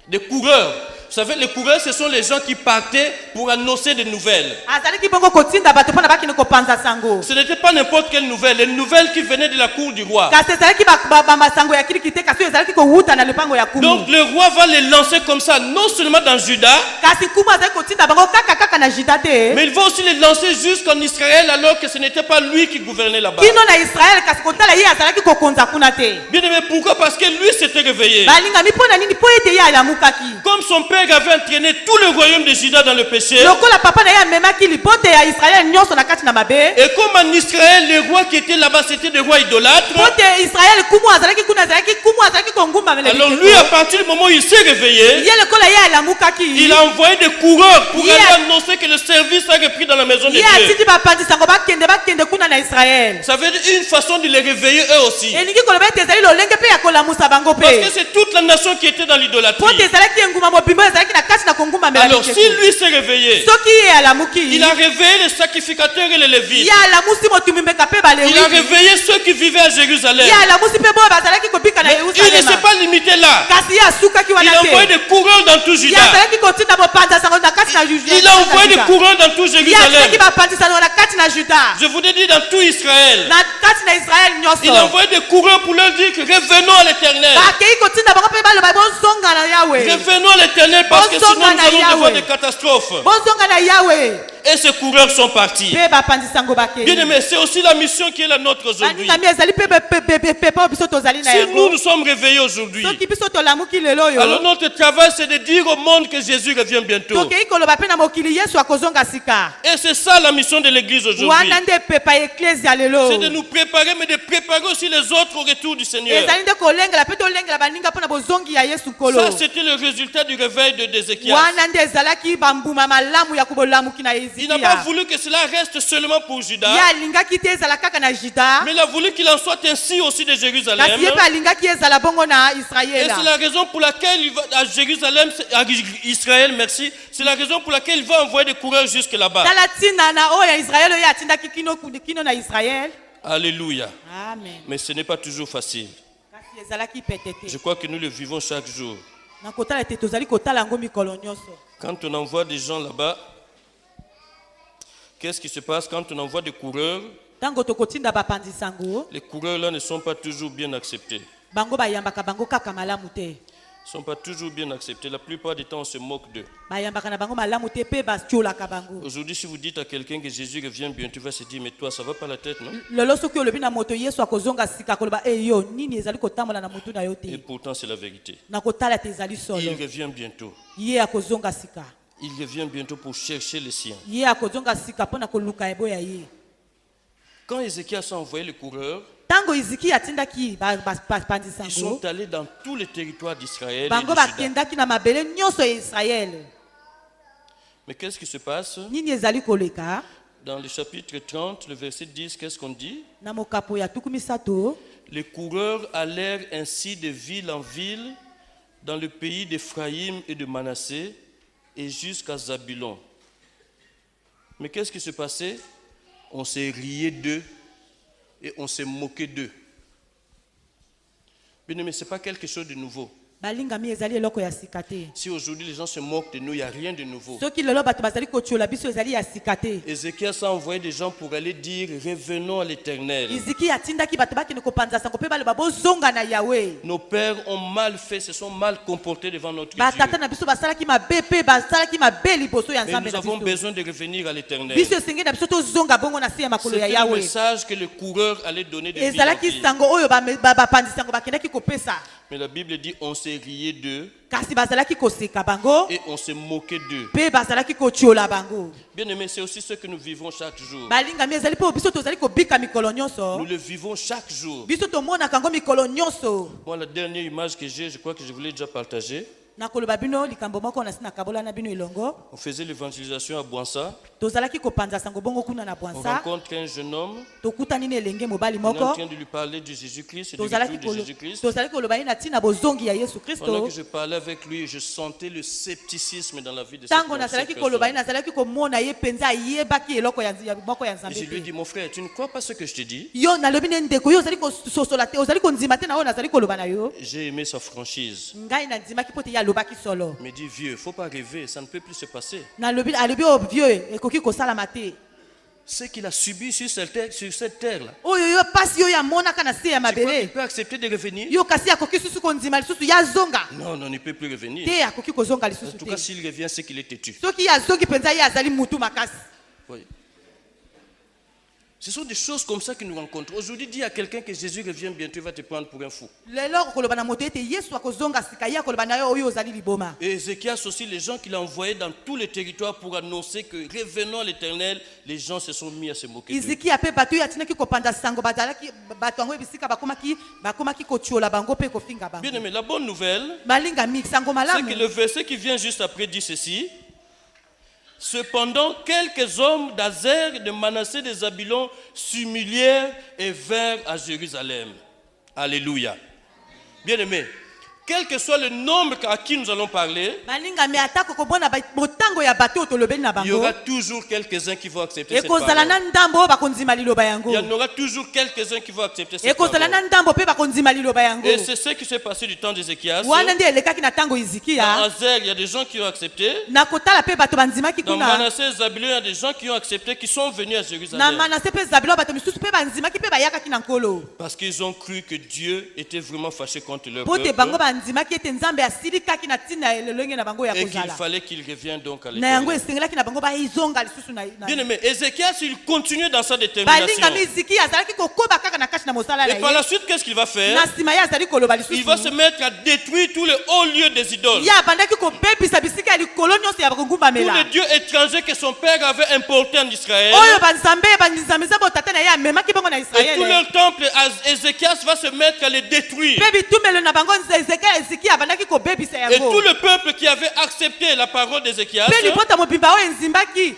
Des coureurs. Vous savez, les coureurs, ce sont les gens qui partaient pour annoncer des nouvelles. Azalaki bongo kotinda bato pona bakini kopanza sango. Ce n'était pas n'importe quelle nouvelle, les nouvelles qui venaient de la cour du roi. Kasi ezalaki ba sango ya kirikite kasi ezalaki kowuta na lupango ya kumu. Donc le roi va les lancer comme ça, non seulement dans Juda, Kasi kumu azali kotinda bango kaka na Juda te. mais il va aussi les lancer jusqu'en Israël alors que ce n'était pas lui qui gouvernait là-bas. Kino na Israël kasi kotala ye azalaki kokonza kuna te. Bien aimé, pourquoi? Parce que lui s'était réveillé. Balingami pona nini po ete ye alamukaki. Comme son père avait entraîné tout le royaume de Juda dans le péché, Lokola papa na ye amemaki libote ya Israël nyonso na kati na mabe. et comme en Israël, les rois qui étaient là-bas, c'était des rois idolâtres, Pote Israël kumu azalaki kuna azalaki kumu azalaki kongumba mele. alors lui, à partir du moment où il s'est réveillé, Ye lokola ye alamukaki. il a envoyé des coureurs pour Yeah. aller annoncer que le service a repris dans la maison de Ye Dieu. atindi bapandi sango bakende kuna na Israël. Ça veut dire une façon de les réveiller eux aussi. Elingi koloba ete ezali lolenge pe ya kolamusa bango Parce que pe. c'est toute la nation qui était dans Pote l'idolâtrie. ezalaki enguma mobimba ezalaki na kati na kongumba mele. Alors si lui s'est réveillé, Soki ye alamuki. il a réveillé les sacrificateurs et les lévites. Ye alamusi motumbi mbeka pe Il balewi. a réveillé ceux qui vivaient à Jérusalem. Ye alamusi pe bo bazalaki kobika na Mais il ne s'est Yerusalema. pas limité là. Kasi ye asukaki Il wana a envoyé te. des coureurs dans tout Ye Juda. azalaki kotinda bopanza sango na kati na Juda. Il a envoyé des coureurs dans tout Ye Jérusalem. azalaki bapanzi sango na kati na Juda. Je vous ai dit dans tout Israël. Na kati na Israël Il a nyonso. envoyé des coureurs pour leur dire que revenons à l'éternel. Bakei kotinda bango pe baloba bozonga na Yahweh. Revenons à l'éternel parce que sinon nous allons devoir des catastrophes. Bozonga na Yahweh. Et ces coureurs sont partis. Pe bapanzi sango bakei. Bien aimé, c'est aussi la mission qui est la nôtre aujourd'hui. Baninga mi ezali pe po biso tozali na Si yango. nous sommes réveillés aujourd'hui, Soki biso tolamuki lelo yo. alors notre travail c'est de dire au monde que Jésus revient bientôt. Tokei koloba pe na mokili Yesu akozonga sika. Et c'est ça la mission de l'église aujourd'hui. Wana nde pepa ecclesia lelo. C'est de nous préparer, mais de préparer aussi les autres au retour du Seigneur. Ezali nde kolengela pe tolengela baninga mpona bozongi ya Yesu kolo. Ça, c'était le résultat du réveil d'Ézéchias. Wana nde ezalaki bambuma malamu ya kubolamuki na Il n'a pas Ezekia. voulu que cela reste seulement pour Juda, Ye alingaki te ezala kaka na Juda. mais il a voulu qu'il en soit ainsi aussi de Jérusalem. Kasi ye pe alingaki ezala bongo na Et Israela. c'est la raison pour laquelle il va à Jérusalem, à Israël, merci. C'est la raison pour laquelle il va envoyer des coureurs jusque là-bas. Tala ntina na oyo ya Israel oyo atindaki kino na Israel. Alléluia. Amen. Mais ce n'est pas toujours facile. Kasi ezalaki petete. Je crois que nous le vivons chaque jour. Na kotala ete tozali kotala yango mikolo nyonso. Quand on envoie des gens là-bas, qu'est-ce qui se passe quand on envoie des coureurs? Tango tokotinda bapanzi sango, Les coureurs là ne sont pas toujours bien acceptés. bango bayambaka bango kaka malamu te. Ils ne sont pas toujours bien acceptés. La plupart du temps, on se moque d'eux. Bayambaka na bango malamu te pe batiolaka bango. Aujourd'hui, si vous dites à quelqu'un que Jésus revient bientôt, tu vas se dire, mais toi, ça va pas la tête, non? Lelo soki olobi na moto Yesu akozonga sika koloba yo nini ezali kotambola na motu na yo Et te. pourtant, c'est la vérité. Na kotala te ezali Il solo. revient bientôt. Ye akozonga sika. Il revient bientôt pour chercher les siens. Ye akozonga sika mpona koluka eboya ye. Quand Ézéchias a envoyé les coureurs, Tango Iziki atindaki bapanzi ils sango. sont allés dans tous les territoires d'Israël et de Bango Juda. bakendaki na mabele nyonso ya Israel. Mais qu'est-ce qui se passe? Nini ezali koleka? Dans le chapitre 30, le verset 10, qu'est-ce qu'on dit? Na mokapo ya tuku misato. Les coureurs allèrent ainsi de ville en ville dans le pays d'Éphraïm et de Manassé et jusqu'à Zabulon. Mais qu'est-ce qui se passait? On s'est rié d'eux et on s'est moqué d'eux. Mais ce n'est pas quelque chose de nouveau. Balingami ezali eloko ya sika te. Si aujourd'hui les gens se moquent de nous, il n'y a rien de nouveau. Soki lelo bato bazali kotiola biso ezali ya sika te. Ézéchias a envoyé des gens pour aller dire revenons à l'Éternel. Iziki atindaki bato bakende kopanza sango pe baloba bozonga na Yahweh. Nos pères ont mal fait, se sont mal comportés devant notre Batata Dieu. na biso basalaki mabe pe basalaki mabe liboso ya Mais Nzambe nous na avons biso. besoin de revenir à l'Éternel. Biso esengeli na biso tozonga bongo na se ya makolo ya C'était le Yahweh. message que le coureur allait donner de vie en Ezalaki vie. sango oyo bapanzi sango bakendaki kopesa. Mais la Bible dit on s'est rié d'eux Kasi bazalaki koseka bango et on s'est moqué d'eux. pe bazalaki kotiola bango. Bien aimé, c'est aussi ce que nous vivons chaque jour. Balingami ezali po biso tozali kobika mikolo nyonso. Nous le vivons chaque jour. Biso tomonaka yango mikolo nyonso. Moi, la dernière image que j'ai, je crois que je voulais déjà partager. nakoloba bino likambo moko na sina kabola na bino ilongo. On faisait l'évangélisation à Bouansa. Tozalaki kopanza sango bongo kuna na On Bwansa. rencontre un jeune homme. Tokutani ne elenge mobali On est en moko. train de lui parler de Jésus-Christ, du Tozalaki retour de Jésus-Christ. koloba na tina bozongi ya Yesu Pendant Kristo. que je parlais avec lui, je sentais le scepticisme dans la vie de Tango na cette salaki personne. koloba na salaki komona ye penza yebaki eloko ya moko ya Et Nzambe. je lui ai dit, mon frère, tu ne crois pas ce que je te dis? Yo nalobi ne ndeko yo ozali kososola te ozali konzima te na yo nazali koloba na yo. J'ai aimé sa franchise. Ngai na ndimaki pote ya lobaki solo. Il me dit, vieux, il ne faut pas rêver, ça ne peut plus se passer. Nalobi alobi o vieux ekoki kosala mate. Ce qu'il a subi sur cette terre-là. Oyo yo pasi yo ya monaka na se ya Tu crois qu'il mabele. peut accepter de revenir? Yo kasi akoki susu konzima lisusu ya zonga. Non, non, il ne peut plus revenir. Te akoki kozonga En lisusu tout cas, te. s'il revient, c'est qu'il est têtu. Soki ya zongi penza ye azali mutu makasi. Oui. Ce sont des choses comme ça que nous rencontrons. Aujourd'hui, dis à quelqu'un que Jésus revient bientôt, il va te prendre pour un fou. Lelo koloba na moto ete Yesu akozonga sika ya koloba na yo oyo ozali liboma. Et Ézéchias aussi, les gens qu'il a envoyés dans tous les territoires pour annoncer que revenons à l'Éternel, les gens se sont mis à se moquer d'eux. Iziki ape bato ya tinaki kopanda sango bazalaki bato yango bisika bakomaki kotiola bango pe kofinga bango. Bien aimé, la bonne nouvelle, Balinga mix sango c'est malamu. que le verset qui vient juste après dit ceci. Cependant, quelques hommes d'Azer, de Manassé, des Zabylons s'humilièrent et vinrent à Jérusalem. Alléluia. Bien aimé, quel que soit le nombre à qui nous allons parler, Balinga me atako kobona botango ya bato tolobeli na il y bango. aura toujours quelques-uns qui vont accepter cette Ekozala na parole. ndambo bakonzima liloba yango. Il y en aura toujours quelques-uns qui vont accepter cette Ekozala na parole. ndambo pe bakonzima liloba yango. Et c'est ce qui s'est passé du temps d'Ézéchias. Wana nde elekaki na tango Dans Izikia. Azer, il y a des gens qui ont accepté. Na kotala pe bato banzimaki Dans kuna. Manassé et Zabulon, il y a des gens qui ont accepté, qui sont venus à Na Jérusalem. Manase pe Zabilo bato misusu pe banzimaki pe bayakaki na nkolo. Parce qu'ils ont cru que Dieu était vraiment fâché contre leur Pote bango peuple banzimaki ete Nzambe asilikaki na tina elonge na bango ya et qu'il kozala. fallait qu'ils reviennent donc à Na yango l'Éternel. esengelaki na bango baizonga lisusu na. Bien aimé, Ézéchias, il continue dans sa Balinga détermination. miziki azalaki kokoba kaka na kati na mosala na Et par la ye. suite, qu'est-ce qu'il va faire? Na sima ye azali koloba Il va se lisusu. mettre à détruire tous les hauts lieux des idoles. Ye abandaki kobebisa bisika ya likolo nyonso ya Tous les bakogumbamela. dieux étrangers que son père avait importés en Israël. Oyo banzambe banzambe botata na ye amemaki bango na Et tout Israele. leur temple, Ézéchias va se mettre à les détruire. Pe bitumelo na bango eziki abandaki kobebisa Et tout yango. le peuple qui avait accepté la parole d'Ézéchias, Pe libota mobimba oyo enzimbaki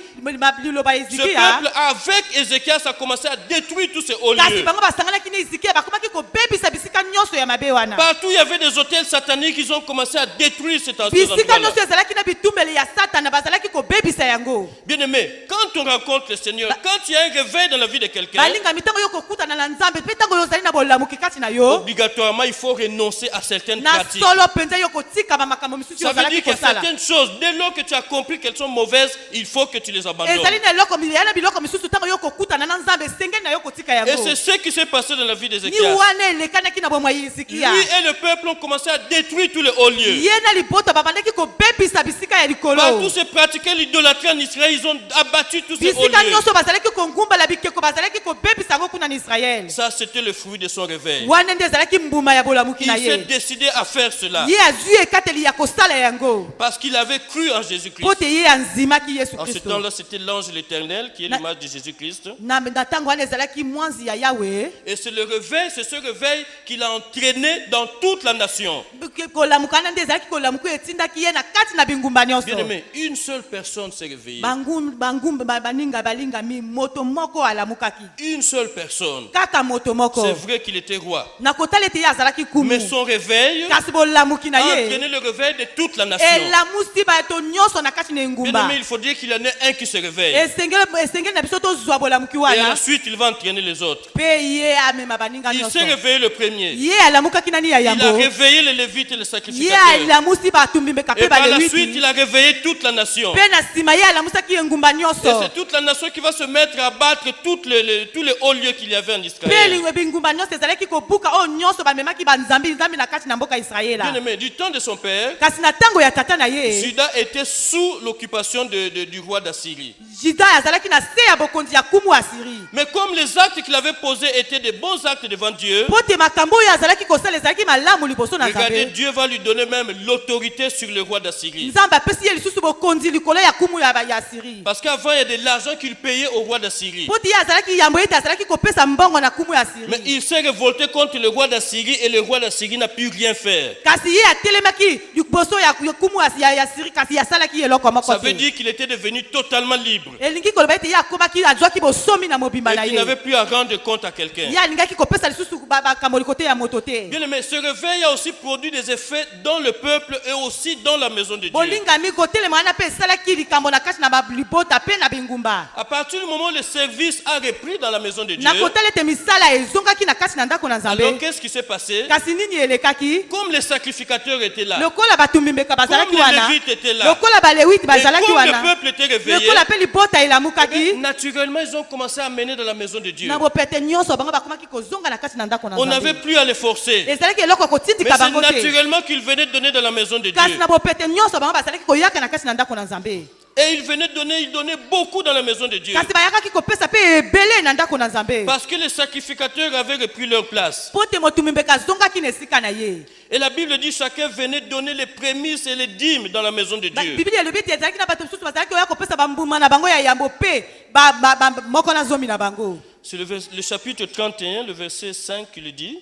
liloba ce Ezikia. peuple avec Ézéchias a commencé à détruire tous ces hauts Kasi lieux. bango basanganaki na Ezikia bakomaki kobebisa bisika nyonso ya mabe wana. Partout il y avait des hôtels sataniques, ils ont commencé à détruire ces Bisika endroits-là. nyonso ezalaki na bitumelo ya Satana bazalaki kobebisa yango. Bien aimé, quand on rencontre le Seigneur, quand il y a un réveil dans la vie de quelqu'un, Balinga mitango yo kokutana na Nzambe pe tango yo ozali na bolamuki kati na yo. obligatoirement il faut renoncer à certaines Na pratiques. solo penza yo kotika makambo misusu Ça veut ozalaki dire que kosala. certaines choses, dès lors que tu as compris qu'elles sont mauvaises, il faut que tu les abandonnes. Ezali na eloko yana biloko misusu tango yo kokutana na Nzambe sengeni na yo kotika Et yango. c'est ce qui s'est passé dans la vie Ni d'Ézéchias. wana elekanaki na bomwa Lui Ezikia. et le peuple ont commencé à détruire tous les hauts lieux. Ye na libota babandaki kobebisa bisika ya Partout likolo. se pratiquait l'idolâtrie en Israël, ils ont abattu tous ces hauts Bisika lieux. nyonso bazalaki kongumbala bikeko bazalaki kobebisa yango kuna na Israel. Ça, c'était le fruit de son réveil. Wana nde ezalaki mbuma ya bolamuki Il na s'est ye. décidé à faire cela Ye azwi ekateli ya kosala yango. parce qu'il avait cru en Jésus-Christ. Po te ye anzimaki Yesu En ce Kristo. temps-là, c'était l'ange de l'Éternel qui est l'image de Jésus-Christ. Na tango wana ezalaki mwanzi ya Yahweh. Et c'est le réveil, c'est ce réveil qui l'a entraîné dans toute la nation. Kolamuka wana nde ezalaki kolamuka etindaki ye na kati na bingumba nyonso. Bien aimé, une seule personne s'est réveillée. Baninga balinga mi moto moko alamukaki. Une seule personne. Kaka moto moko. C'est vrai qu'il était roi. Na kotala ete ye azalaki kumu. Mais son réveil Kasi bolamuki na a ye. entraîné le réveil de toute la nation. Elamusi bato nyonso na kati na Bien engumba. aimé, il faut dire qu'il y en a un qui se réveille. Esengeli na biso tozwa bolamuki Et à wana. la suite, il va entraîner les autres. Pe ye amema baninga Il nyonso. s'est réveillé le premier. Ye alamukaki nani ya Il a yango. réveillé les Lévites et les Ye sacrificateurs. alamusi batumbi mbeka Et pe par la balewiti. suite, il a réveillé toute la nation. Pe na sima ye alamusaki engumba Et nyonso. c'est toute la nation qui va se mettre à battre tous les hauts lieux qu'il y avait en Pe Israël. lingwe bingumba nyonso ezalaki kobuka oyo nyonso bamemaki banzambi nzambi na kati na mboka Israela. Bien aimé, du temps de son père, Kasi na tango ya tata na ye, Juda était sous l'occupation du roi d'Assyrie. Juda azalaki na se ya bokonzi ya kumu Asiri. Mais comme les actes qu'il avait posés étaient des bons actes devant Dieu, Po te makambo oyo azalaki kosala ezalaki malamu liboso na regardez, Nzambe. Dieu va lui donner même l'autorité sur le roi d'Assyrie. Nzambe apesi ye lisusu bokonzi likolo ya kumu ya Asiri. azali. Parce qu'avant, il y a de l'argent qu'il payait au roi d'Assyrie. Poti azalaki yambo ete azalaki kopesa mbongo na kumu ya Mais Syrie. il s'est révolté contre le roi d'Assyrie et le roi d'Assyrie n'a pu rien faire. Kasi ye atelemaki liboso ya kumu ya Syrie kasi yasalaki eloko moko Ça veut te. dire qu'il était devenu totalement libre. Elingi koloba ete ye akomaki azwaki bosomi na mobimba Et na qu'il ye. n'avait plus à rendre compte à quelqu'un. Ye alingaki kopesa lisusu bakambo likote ya moto te. Bien aimé, ce réveil a aussi produit des effets dans le peuple et aussi dans la maison de Dieu. Bolingami kotelema wana pe esalaki likambo na kati na balibota pe na bingumba. À partir du moment où le service a repris dans la maison de Dieu, Na kotala ete misala ezongaki na kati na ndako na alors Nzambe. qu'est-ce qui s'est passé? Kasi nini elekaki? Comme les sacrificateurs étaient là, Lokola batumbimeka bazalaki comme les wana. Lévites étaient là, Lokola balewiti et bazalaki comme wana. le peuple était réveillé, Lokola pe libota elamukaki. naturellement ils ont commencé à mener dans la maison de Dieu. Na bopete nyonso bango bakomaki kozonga na kati na ndako na On n'avait Nzambe. plus à les forcer. Ezalaki eloko Mais kotindika c'est bango te. naturellement qu'ils venaient donner dans la maison de Kasi Dieu. na bopete nyonso bango bazalaki koyaka na kati na ndako na Nzambe. Et ils venaient donner, ils donnaient beaucoup dans la maison de Dieu. Kasi bayakaki kopesa pe ebele na ndako na Nzambe. Parce que les sacrificateurs avaient repris leur place. Pote motumimbeka azongaki na esika na ye. Et la Bible dit chacun venait donner les prémices et les dîmes dans la maison de Dieu. Biblia elobi ete ezalaki na bato mosusu bazalaki koya kopesa bambuma na bango ya yambo pe moko na zomi na bango. C'est le chapitre 31, le verset 5 qui le dit.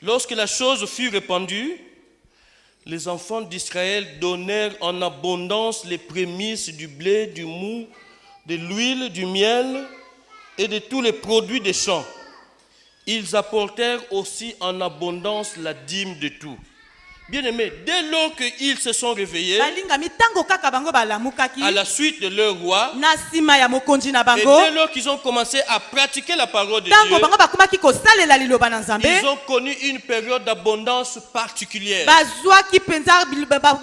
Lorsque la chose fut répandue, les enfants d'Israël donnèrent en abondance les prémices du blé, du mou, de l'huile, du miel et de tous les produits des champs. Ils apportèrent aussi en abondance la dîme de tout. Bien-aimés, dès lors qu'ils se sont réveillés, Balingami tango kaka bango balamukaki. à la suite de leur roi, Na sima ya mokonzi na et bango. dès lors qu'ils ont commencé à pratiquer la parole de Tango Dieu, bango bakomaki kosalela liloba na Nzambe. ils ont connu une période d'abondance particulière. Bazwaki penza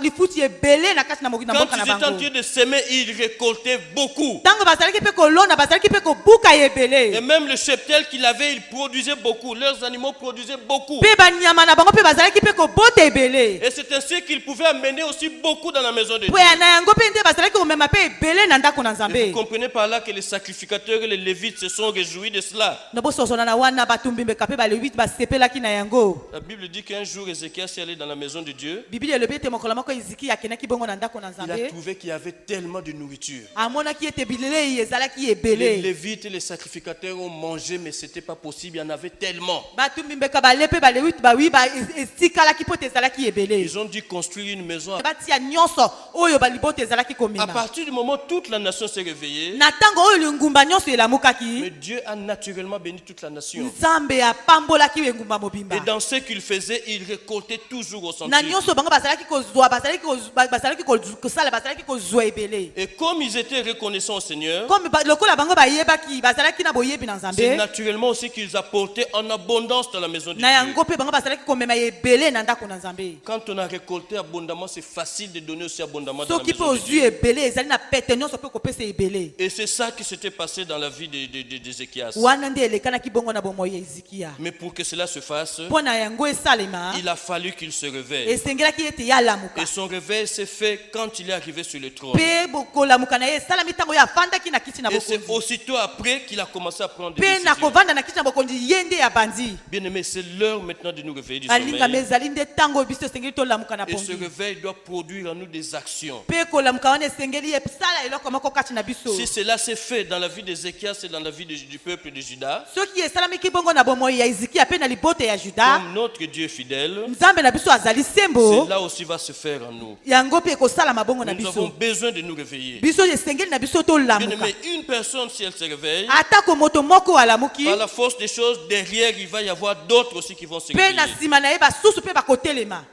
lifuti ebele na kati na Quand mboka na ils étaient en bango. train de s'aimer, ils récoltaient beaucoup. Tango bazalaki pe kolona bazalaki pe kobuka Et ebele. même le cheptel qu'ils avaient, ils produisaient beaucoup. Leurs animaux produisaient beaucoup. Pe banyama na bango pe bazalaki pe kobota ebele. Et c'est ainsi qu'ils pouvaient amener aussi beaucoup dans la maison de Dieu. Po na yango pe nde bazalaki komema pe ebele na ndako na Et Nzambe. vous comprenez par là que les sacrificateurs et les lévites se sont réjouis de cela. Na bososona na wana batumbimbeka pe balewiti basepelaki na yango. La Bible dit qu'un jour, Ézéchias est allé dans la maison de Dieu. Biblia elobi ete mokolo moko Eziki akenaki bongo na ndako na Il a Nzambe. trouvé qu'il y avait tellement de nourriture. Amonaki ete bilei ezalaki Les ebele. lévites et les sacrificateurs ont mangé, mais ce n'était pas possible. Il y en avait tellement. Batumbimbeka bale pe balewiti bawi ba esikalaki po te ezalaki ebele. Ils ont dû construire une maison. Batia nyonso oyo balibota ezalaki À komema. partir du moment où toute la nation s'est réveillée, Na tango oyo ngumba nyonso mais elamukaki. Dieu a naturellement béni toute la nation. Nzambe apambolaki ngumba mobimba. Et dans ce qu'il faisait, il récoltait toujours au Na centuple. nyonso bango bazalaki kozwa bazalaki kosala bazalaki kozwa ebele. Et comme ils étaient reconnaissants au Seigneur, Comme lokola bango bayebaki bazalaki na boyebi na c'est Nzambe. naturellement aussi qu'ils apportaient en abondance dans la maison de Na Dieu. yango pe bango bazalaki komema ebele na ndako na Nzambe. Quand on a récolté abondamment, c'est facile de donner aussi abondamment dans la Soki pe maison de ozwi Dieu. ebele ezali na pete nyonso pe kopesa ebele. Et c'est ça qui s'était passé dans la vie d'Ézéchias. Wana nde elekanaki bongo na bomoi ya Ezekia. Mais pour que cela se fasse, Mpo na yango esalema il a fallu qu'il se réveille. esengelaki ete ye alamuka. Et son réveil s'est fait quand il est arrivé sur le trône. Mpe kolamuka na ye esalami ntango ye afandaki na kiti na Et c'est bokonzi. aussitôt après qu'il a commencé à prendre des Mpe na décisions. kovanda na kiti na bokonzi ye nde ya bandi. Bien aimé, c'est l'heure maintenant de nous réveiller du Alingami sommeil. ezali nde ntango biso esengeli tolamuka na Et ce pongi. réveil doit produire en nous des actions. Mpe kolamuka wana esengeli esala eloko moko kati na biso. Si cela s'est fait dans la vie d'Ézéchias et dans la vie du peuple de Juda, Soki esalamiki bongo na bomoi ya Ezekia pe na libote ya Juda, comme notre Dieu est fidèle, Nzambe na biso azali sembo. cela aussi va se faire en nous. Yango pe kosalama bongo na Nous avons biso. besoin de nous réveiller. Biso esengeli na biso Bien tolamuka. aimé, une personne, si elle se réveille, Atako moto moko alamuki. par la force des choses, derrière, il va y avoir d'autres aussi qui vont se Pe na réveiller. sima na ye basusu pe bakotelema.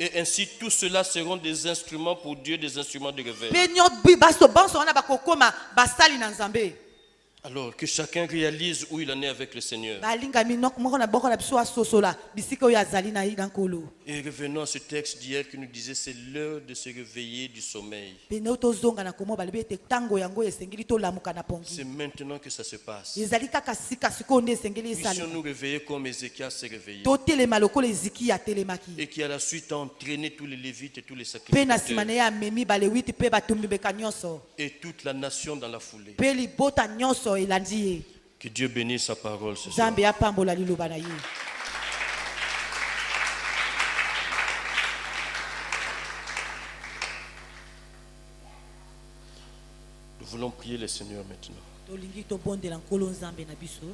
Et ainsi, tout cela seront des instruments pour Dieu, des instruments de réveil. Pe nyobi baso banso wana bakokoma basali na Nzambe. Alors que chacun réalise où il en est avec le Seigneur. Balingami nok moko na boko na biso asosola bisika oyo azali na nkolo. Et revenons à ce texte d'hier qui nous disait c'est l'heure de se réveiller du sommeil. Pe no tozonga na komo balibe te tango yango esengeli tolamuka na pongi. C'est maintenant que ça se passe. Ezali kaka sika siko nde esengeli esali. Puissions nous réveiller comme Ézéchias s'est réveillé. Totelema lokola Ezekia atelemaki. Et qui à la suite a entraîné tous les Lévites et tous les Pe na sima sacrificateurs. na ye amemi balewiti pe batumbi beka nyonso. Et toute la nation dans la foulée. Pe libota nyonso elandi ye. Que Dieu bénisse sa parole ce soir. Nzambe apambola liloba na ye. voulons prier le Seigneur maintenant. tolingi tobondela nkolo nzambe na biso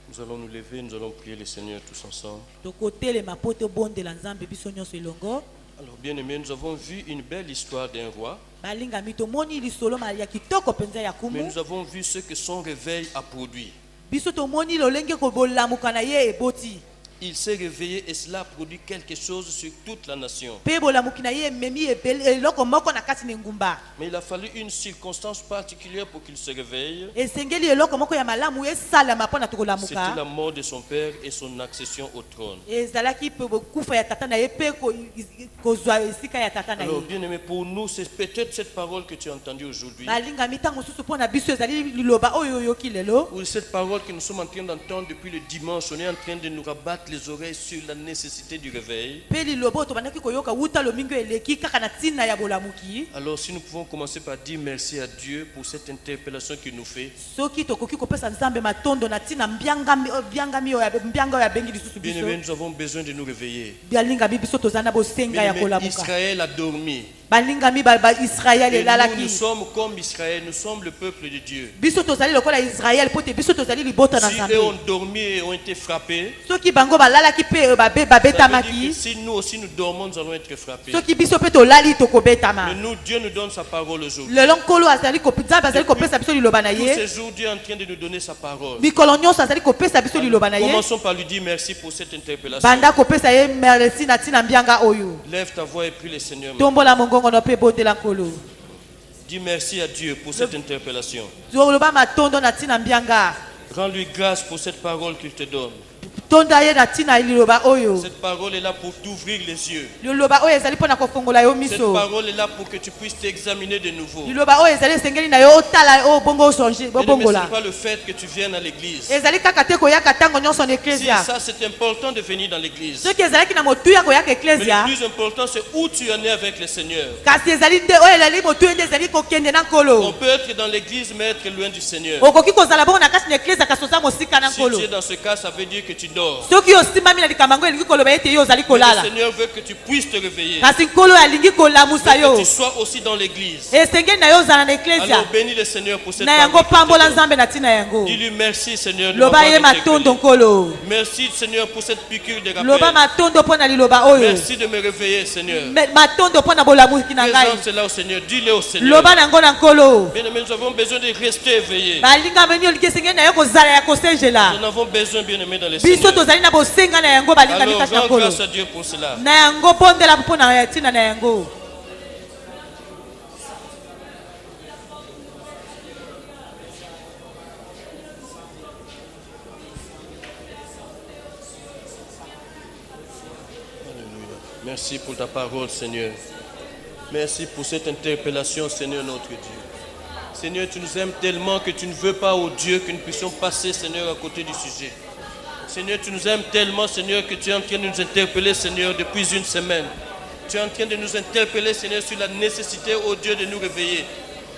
Nous allons nous lever, nous allons prier le Seigneur tous ensemble. tokotelema po tobondela nzambe biso nyonso elongo. Alors bien aimés, nous avons vu une belle histoire d'un roi, balingami tomoni lisolo ya kitoko mpenza ya mais kumu. nous avons vu ce que son réveil a produit. biso tomoni lolenge kobolamuka na ye eboti. Il s'est réveillé et cela a produit quelque chose sur toute la nation. mpe bolamuki na ye ememi eloko moko na kati na engumba. Mais il a fallu une circonstance particulière pour qu'il se réveille. esengeli eloko moko ya malamu esalama mpo na C'était tokolamuka. la mort de son père et son accession au trône. ezalaki mpe bokufa ya tata na ye mpe kozwa esika ya tata na Alors ye. bien aimé, pour nous, c'est peut-être cette parole que tu as entendue aujourd'hui, balingami ntango mosusu mpo na biso ezali liloba oyo oyoki lelo. ou cette parole que nous sommes en train d'entendre depuis le dimanche. On est en train de nous rabattre les oreilles sur la nécessité du réveil. mpe liloba oyo tobandaki koyoka wuta lomingi oyo eleki kaka na ntina ya bolamuki. Alors si nous pouvons commencer par dire merci à Dieu pour cette interpellation qu'il nous fait. soki tokoki kopesa nzambe matondo na ntina mbiangami oyo abengi lisusu Bien biso. aimé, nous avons besoin de nous réveiller. balingami biso toza na bosenga Bien ya aimé, kolamuka. Israël a dormi. balingami israel Et nous elalaki. sommes comme Israël, nous sommes le peuple de Dieu. biso tozali lokola israel mpo te biso tozali libota na Si eux ont nzambe. dormi et ont été frappés, soki bango balalaki mpe ça veut dire que babetamaki. si nous aussi nous dormons, nous allons être frappés. soki biso mpe tolali Mais tokobetama. nous, Dieu nous donne sa parole aujourd'hui. lelo nkolo nzambe azali kopesa biso liloba na Tous ye. ces jours, Dieu est en train de nous donner sa parole. mikolo nyonso azali kopesa biso liloba na ye. Commençons par lui dire merci pour cette interpellation. banda kopesa ye merci na ntina mbianga oyo. Lève ta voix et prie le Seigneur. tombola mongongo na mpe bondela nkolo. Dis merci à Dieu pour cette interpellation. toloba matondo na ntina mbianga. Rends-lui grâce pour cette parole qu'il te donne. tonda ye na ntina liloba oyo. Cette parole est là pour t'ouvrir les yeux. liloba oyo ezali mpo na kofongola yo Cette miso. parole est là pour que tu puisses t'examiner de nouveau. liloba oyo ezali esengeli na yo otala oyo bongo ochange Mais ce n'est bobongola. pas le fait que tu viennes à l'église. ezali kaka te koyaka ntango nyonso na Si eklesia. ça c'est important de venir dans l'église. soki ezalaki na motuya koyaka Mais le eklesia. plus important c'est où tu en es avec le Seigneur. kasi ezali nde oyo ezali motuya nde ezali kokende na On nkolo. peut être dans l'église mais être loin du Seigneur. okoki kozala bongo na kati na eklesia kasi oza mosika na Si tu es nkolo. dans ce cas, ça veut dire que tu dors. soki osimbami na likambo yango elingi koloba ete yo ozali Mais kolala. le Seigneur veut que tu puisses te réveiller. kasi nkolo alingi kolamusa Que yo. tu sois aussi dans l'église. esengeli na yo ozala na eklesia. Alors bénis le Seigneur pour cette na yango parole. pambola nzambe na ntina yango. Dis-lui merci Seigneur de loba ye m'avoir matondo interpellé. nkolo. Merci Seigneur pour cette piqûre de loba rappel. matondo mpo na liloba oyo. Merci de me réveiller Seigneur. matondo mpo na bolamuki na ngai. Présente cela au Seigneur. Dis-le au Seigneur. loba nango na nkolo. Bien aimé, nous avons besoin de rester éveillés. balingami olingi esengeli na yo kozala ya kosenjela. Nous en avons besoin bien aimé dans les biso Seigneur. tozali na bosenga na yango balingami Alors kasi na rends nkolo. grâce à Dieu pour cela. na yango bondela mpo na ntina na yango. Merci pour ta parole, Seigneur. Merci pour cette interpellation, Seigneur notre Dieu. Seigneur, tu nous aimes tellement que tu ne veux pas, oh Dieu, que nous puissions passer, Seigneur, à côté du sujet. Seigneur, tu nous aimes tellement, Seigneur, que tu es en train de nous interpeller, Seigneur, depuis une semaine. Tu es en train de nous interpeller, Seigneur, sur la nécessité, oh Dieu, de nous réveiller.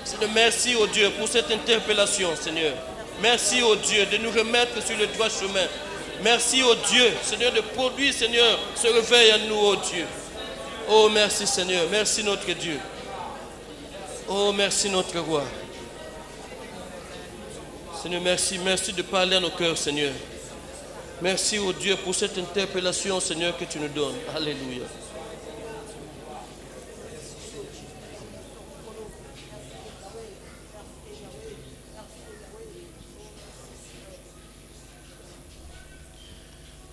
Seigneur, merci, oh Dieu, pour cette interpellation, Seigneur. Merci, oh Dieu, de nous remettre sur le droit chemin. Merci, oh Dieu, Seigneur, de produire, Seigneur, ce réveil en nous, oh Dieu. Oh, merci, Seigneur. Merci, notre Dieu. Oh, merci, notre roi. Seigneur, merci. Merci de parler à nos cœurs, Seigneur. Merci, oh Dieu, pour cette interpellation, Seigneur, que tu nous donnes. Alléluia.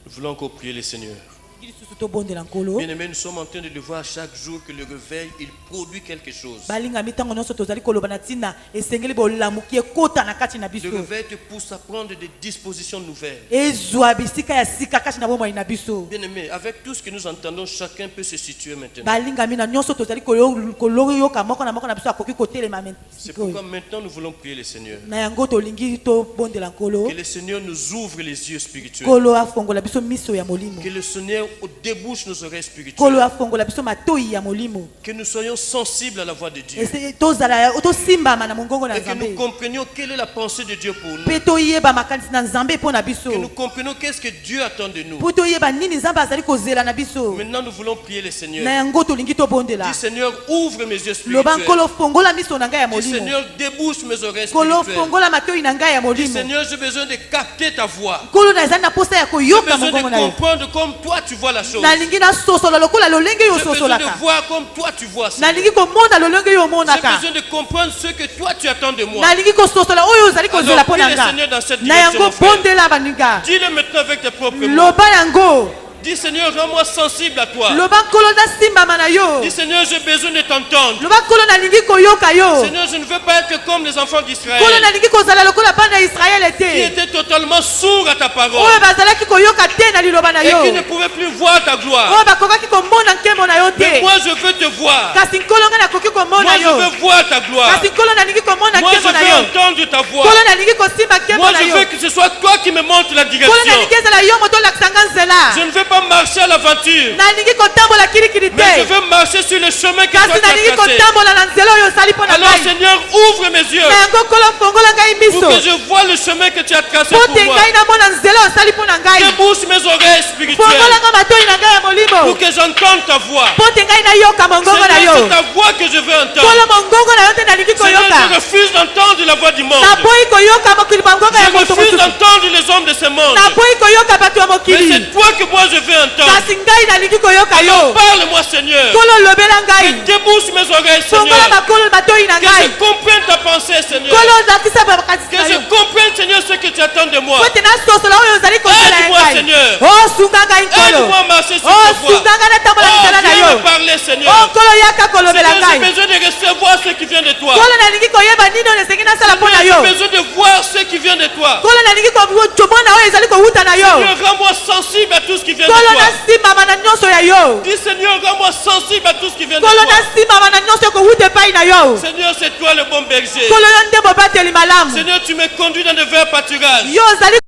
Nous voulons encore prier le Seigneur. lisusu tobondela nkolo. Bien aimé, nous sommes en train de le voir chaque jour que le réveil, il produit quelque chose. balingami ntango nyonso tozali koloba na ntina esengeli bolamuki ekota na kati na Le biso. réveil te pousse à prendre des dispositions nouvelles. ezwa bisika ya sika kati na bomoi na biso. Bien aimé, avec tout ce que nous entendons, chacun peut se situer maintenant. balingami na nyonso tozali koloyoka moko na biso akoki kotelema C'est pourquoi maintenant nous voulons prier le Seigneur. na yango tolingi tobondela nkolo. Que le Seigneur nous ouvre les yeux spirituels. nkolo afongola biso miso ya molimo. Que le Seigneur débouche nos oreilles spirituelles. Kolo afongola biso matoi ya molimo. Que nous soyons sensibles à la voix de Dieu. Ese tozala tosimbama na mongongo na Et que nous Nzambe. comprenions quelle est la pensée de Dieu pour nous. Pe toyeba makanisi na Nzambe pona biso. Que nous comprenions qu'est-ce que Dieu attend de nous. Po toyeba nini Nzambe azali kozela na biso. Maintenant, nous voulons prier le Seigneur. Na yango tolingi tobondela. Dis Seigneur, ouvre mes yeux Loba spirituels. kolo fongola miso na ngai ya Dis molimo. Seigneur, débouche mes oreilles Kolo spirituelles. fongola matoi na ngai ya Dis molimo. Seigneur, j'ai besoin de capter ta voix. Kolo na ezali na posa ya J'ai koyoka besoin mongongo de na yo. comprendre comme toi tu vois la chose. Nalingi na sosola lokola lolenge yo J'ai besoin de sosolaka. voir comme toi tu vois ça. Nalingi komona lolenge yo J'ai monaka. besoin de comprendre ce que toi tu attends de moi. Nalingi kososola oyo ozali kozela Alors, pona prie le nga. Seigneur dans cette Na direction, yango mon frère. bondela baninga. Dis-le maintenant avec tes propres mots. Loba yango. Dis Seigneur, rends-moi sensible à toi. Loba kolo na simbama na yo. Dis Seigneur, j'ai besoin de t'entendre. Loba kolo nalingi koyoka yo. Seigneur, je ne veux pas être comme les enfants Kolo d'Israël nalingi kozala lokola bana ya Israël qui ete. étaient totalement sourds à ta parole Oyo bazalaki koyoka te na liloba na et qui yo. ne pouvaient plus voir ta gloire. Oyo bakokaki komona nkembo na yo Mais te. moi, je veux te voir. Kasi nkolo nga nakoki Moi, komona je yo. veux voir ta gloire. Kasi nkolo nalingi komona Moi, je nkembo na veux yo. entendre ta voix. Kolo nalingi kosimba nkembo Moi, na je yo. veux que ce soit toi qui me montres la Kolo direction. nalingi ezala yo moto olakisanga nzela. Je ne veux pas marcher à l'aventure, Nalingi kotambola kirikiri mais je te. veux marcher sur le chemin que toi Kasi tu nalingi as tracé. kotambola na nzela oyo osali mpo na Alors, ngai. Seigneur, ouvre mes yeux Na yango kolo fongola ngai pour miso. que je vois le chemin que tu as tracé Po pour te moi. ngai namona nzela oyo osali mpo na ngai. Débouche mes oreilles Fongola spirituelles nga matoi na ngai ya pour molimo. que j'entende ta voix. Po te ngai nayoka mongongo na Seigneur, yo. c'est ta voix que je veux entendre. Kolo mongongo na yo te nalingi Seigneur, je koyoka. refuse d'entendre la voix du monde. Naboyi koyoka mokili mongongo ya Je moto refuse mosusu. d'entendre les hommes de ce monde. Naboyi koyoka bato ya Mais mokili. c'est toi que moi je veux entendre. Kasi ngai nalingi koyoka yo. Parle-moi, Seigneur. Kolo lobela Et ngai. débouche mes oreilles, Fongola Seigneur. bakolo matoi na Que je ngai. comprenne ta pensée, Seigneur. Kolo zakisa bakatisi Que na je yo. comprenne, Seigneur, ce que tu attends de moi. Po te nasosola oyo ozali kozela Aide-moi, ngai. Seigneur. Oh sunga ngai nkolo. Aide-moi à marcher sur Oh ta voie. sunga ngai natambola Oh, nzela na viens yo. me parler, Seigneur. Oh nkolo yaka kolobela Seigneur, j'ai ngai. besoin de recevoir ce qui vient de toi. Kolo nalingi koyeba nini oyo esengi nasala mpo na yo. J'ai besoin de voir ce qui vient de toi. Kolo nalingi komona oyo ezali kowuta na yo. Seigneur, rends-moi sensible à tout ce qui vient de Kolo toi. nasimbama na nyonso ya yo. Dis, Seigneur, rends-moi sensible à tout ce qui vient de Kolo toi. nasimbama na nyonso ekowuta epai na yo. Seigneur, c'est toi le bon berger. Kolo yo nde mobateli malamu. Seigneur, tu me conduis dans de verts pâturages. Yo ozali